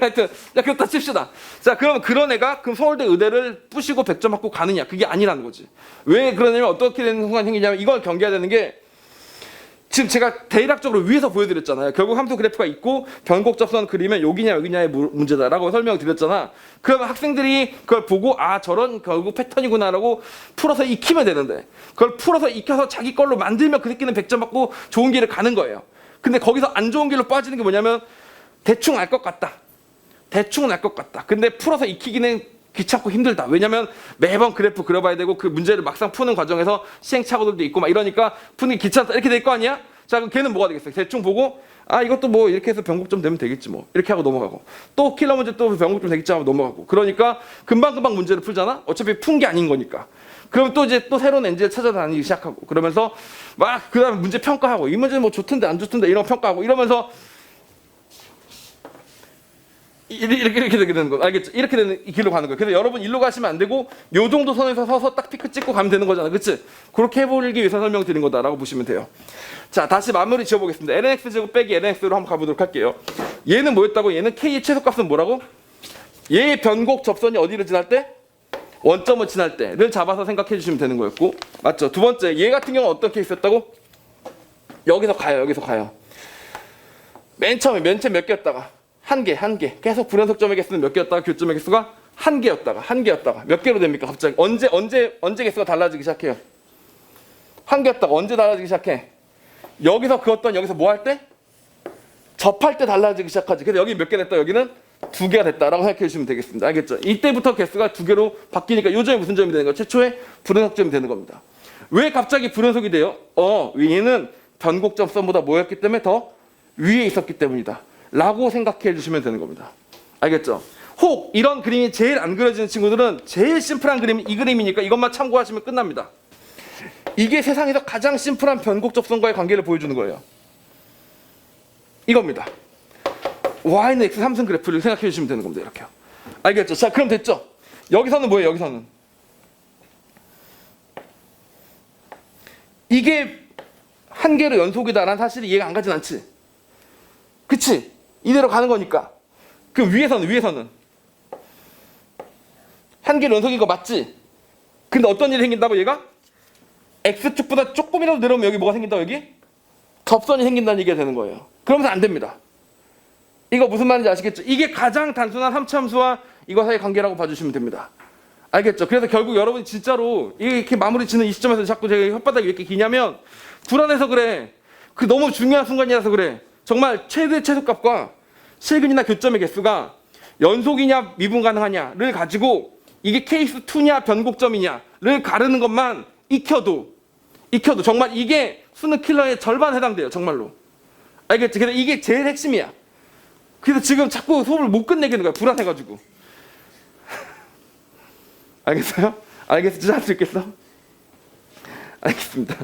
[SPEAKER 1] 하여튼 그렇다 칩시다. 자, 그럼 그런 애가 그럼 서울대 의대를 부시고 100점 맞고 가느냐? 그게 아니라는 거지. 왜 그러냐면 어떻게 되는 순간 생기냐면 이걸 경계해야 되는 게 지금 제가 대략적으로 위에서 보여드렸잖아요. 결국 함수 그래프가 있고 변곡 접선 그리면 여기냐 여기냐의 문제다라고 설명을 드렸잖아. 그러면 학생들이 그걸 보고 아 저런 결국 패턴이구나라고 풀어서 익히면 되는데 그걸 풀어서 익혀서 자기 걸로 만들면 그 새끼는 100점 받고 좋은 길을 가는 거예요. 근데 거기서 안 좋은 길로 빠지는 게 뭐냐면 대충 알 것 같다. 대충은 알 것 같다. 근데 풀어서 익히기는 귀찮고 힘들다. 왜냐면 매번 그래프 그려봐야 되고 그 문제를 막상 푸는 과정에서 시행착오들도 있고 막 이러니까 푸는 게 귀찮다. 이렇게 될 거 아니야? 자, 그럼 걔는 뭐가 되겠어요? 대충 보고 아 이것도 뭐 이렇게 해서 변곡점 되면 되겠지 뭐 이렇게 하고 넘어가고 또 킬러 문제 또 변곡점 되겠지 하고 넘어가고 그러니까 금방금방 문제를 풀잖아? 어차피 푼 게 아닌 거니까. 그럼 또 이제 또 새로운 엔진을 찾아다니기 시작하고 그러면서 막 그 다음에 문제 평가하고 이 문제는 뭐 좋던데 안 좋던데 이런 평가하고 이러면서 이렇게 되는 거 알겠죠? 이렇게 되는 길로 가는 거예요. 그래서 여러분 일로 가시면 안 되고 요 정도 선에서 서서 딱 피크 찍고 가면 되는 거잖아, 그렇지? 그렇게 해보기 위해서 설명드린 거다라고 보시면 돼요. 자, 다시 마무리 지어보겠습니다. lnx 제곱 빼기 lnx로 한번 가보도록 할게요. 얘는 뭐였다고? 얘는 k의 최소값은 뭐라고? 얘의 변곡 접선이 어디를 지날 때? 원점을 지날 때를 잡아서 생각해 주시면 되는 거였고, 맞죠? 두 번째, 얘 같은 경우는 어떤 케이스였다고? 여기서 가요. 맨 처음에 몇 개였다가 한 개. 계속 불연속점의 개수는 몇 개였다가 교점의 개수가 한 개였다가 몇 개로 됩니까? 갑자기 언제 개수가 달라지기 시작해요? 한 개였다가 언제 달라지기 시작해? 여기서 그었던 여기서 뭐 할 때? 접할 때 달라지기 시작하지. 그래서 여기 몇 개 됐다. 여기는 2개가 됐다라고 생각해 주시면 되겠습니다. 알겠죠? 이때부터 개수가 2개로 바뀌니까 요 점이 무슨 점이 되는 거예요? 최초의 불연속점이 되는 겁니다. 왜 갑자기 불연속이 돼요? 얘는 변곡점선보다 뭐였기 때문에 더 위에 있었기 때문이다. 라고 생각해 주시면 되는 겁니다. 알겠죠? 혹 이런 그림이 제일 안 그려지는 친구들은 제일 심플한 그림이 이 그림이니까 이것만 참고하시면 끝납니다. 이게 세상에서 가장 심플한 변곡 접선과의 관계를 보여주는 거예요. 이겁니다. y는 x 3승 그래프를 생각해 주시면 되는 겁니다. 이렇게요. 알겠죠? 자, 그럼 됐죠? 여기서는 뭐예요? 여기서는 이게 한 개로 연속이다라는 사실이 이해가 안 가진 않지? 그치? 이대로 가는 거니까. 그럼 위에서는 한 개로 연속인 거 맞지? 근데 어떤 일이 생긴다고 얘가? x축보다 조금이라도 내려오면 여기 뭐가 생긴다고 여기? 접선이 생긴다는 얘기가 되는 거예요. 그러면서 안 됩니다. 이거 무슨 말인지 아시겠죠? 이게 가장 단순한 함수와 이거 사이의 관계라고 봐주시면 됩니다. 알겠죠? 그래서 결국 여러분이 진짜로 이렇게 마무리 짓는 이 시점에서 자꾸 제가 혓바닥이 왜 이렇게 기냐면 불안해서 그래. 그 너무 중요한 순간이라서 그래. 정말 최대 최소값과 실근이나 교점의 개수가 연속이냐 미분 가능하냐를 가지고 이게 케이스 2냐 변곡점이냐를 가르는 것만 익혀도 정말 이게 수능 킬러의 절반에 해당돼요. 정말로. 알겠지? 그래서 이게 제일 핵심이야. 그래서 지금 자꾸 수업을 못 끝내겠는 거야. 불안해가지고. 알겠어요? 알겠어? 진짜 할 수 있겠어? 알겠습니다.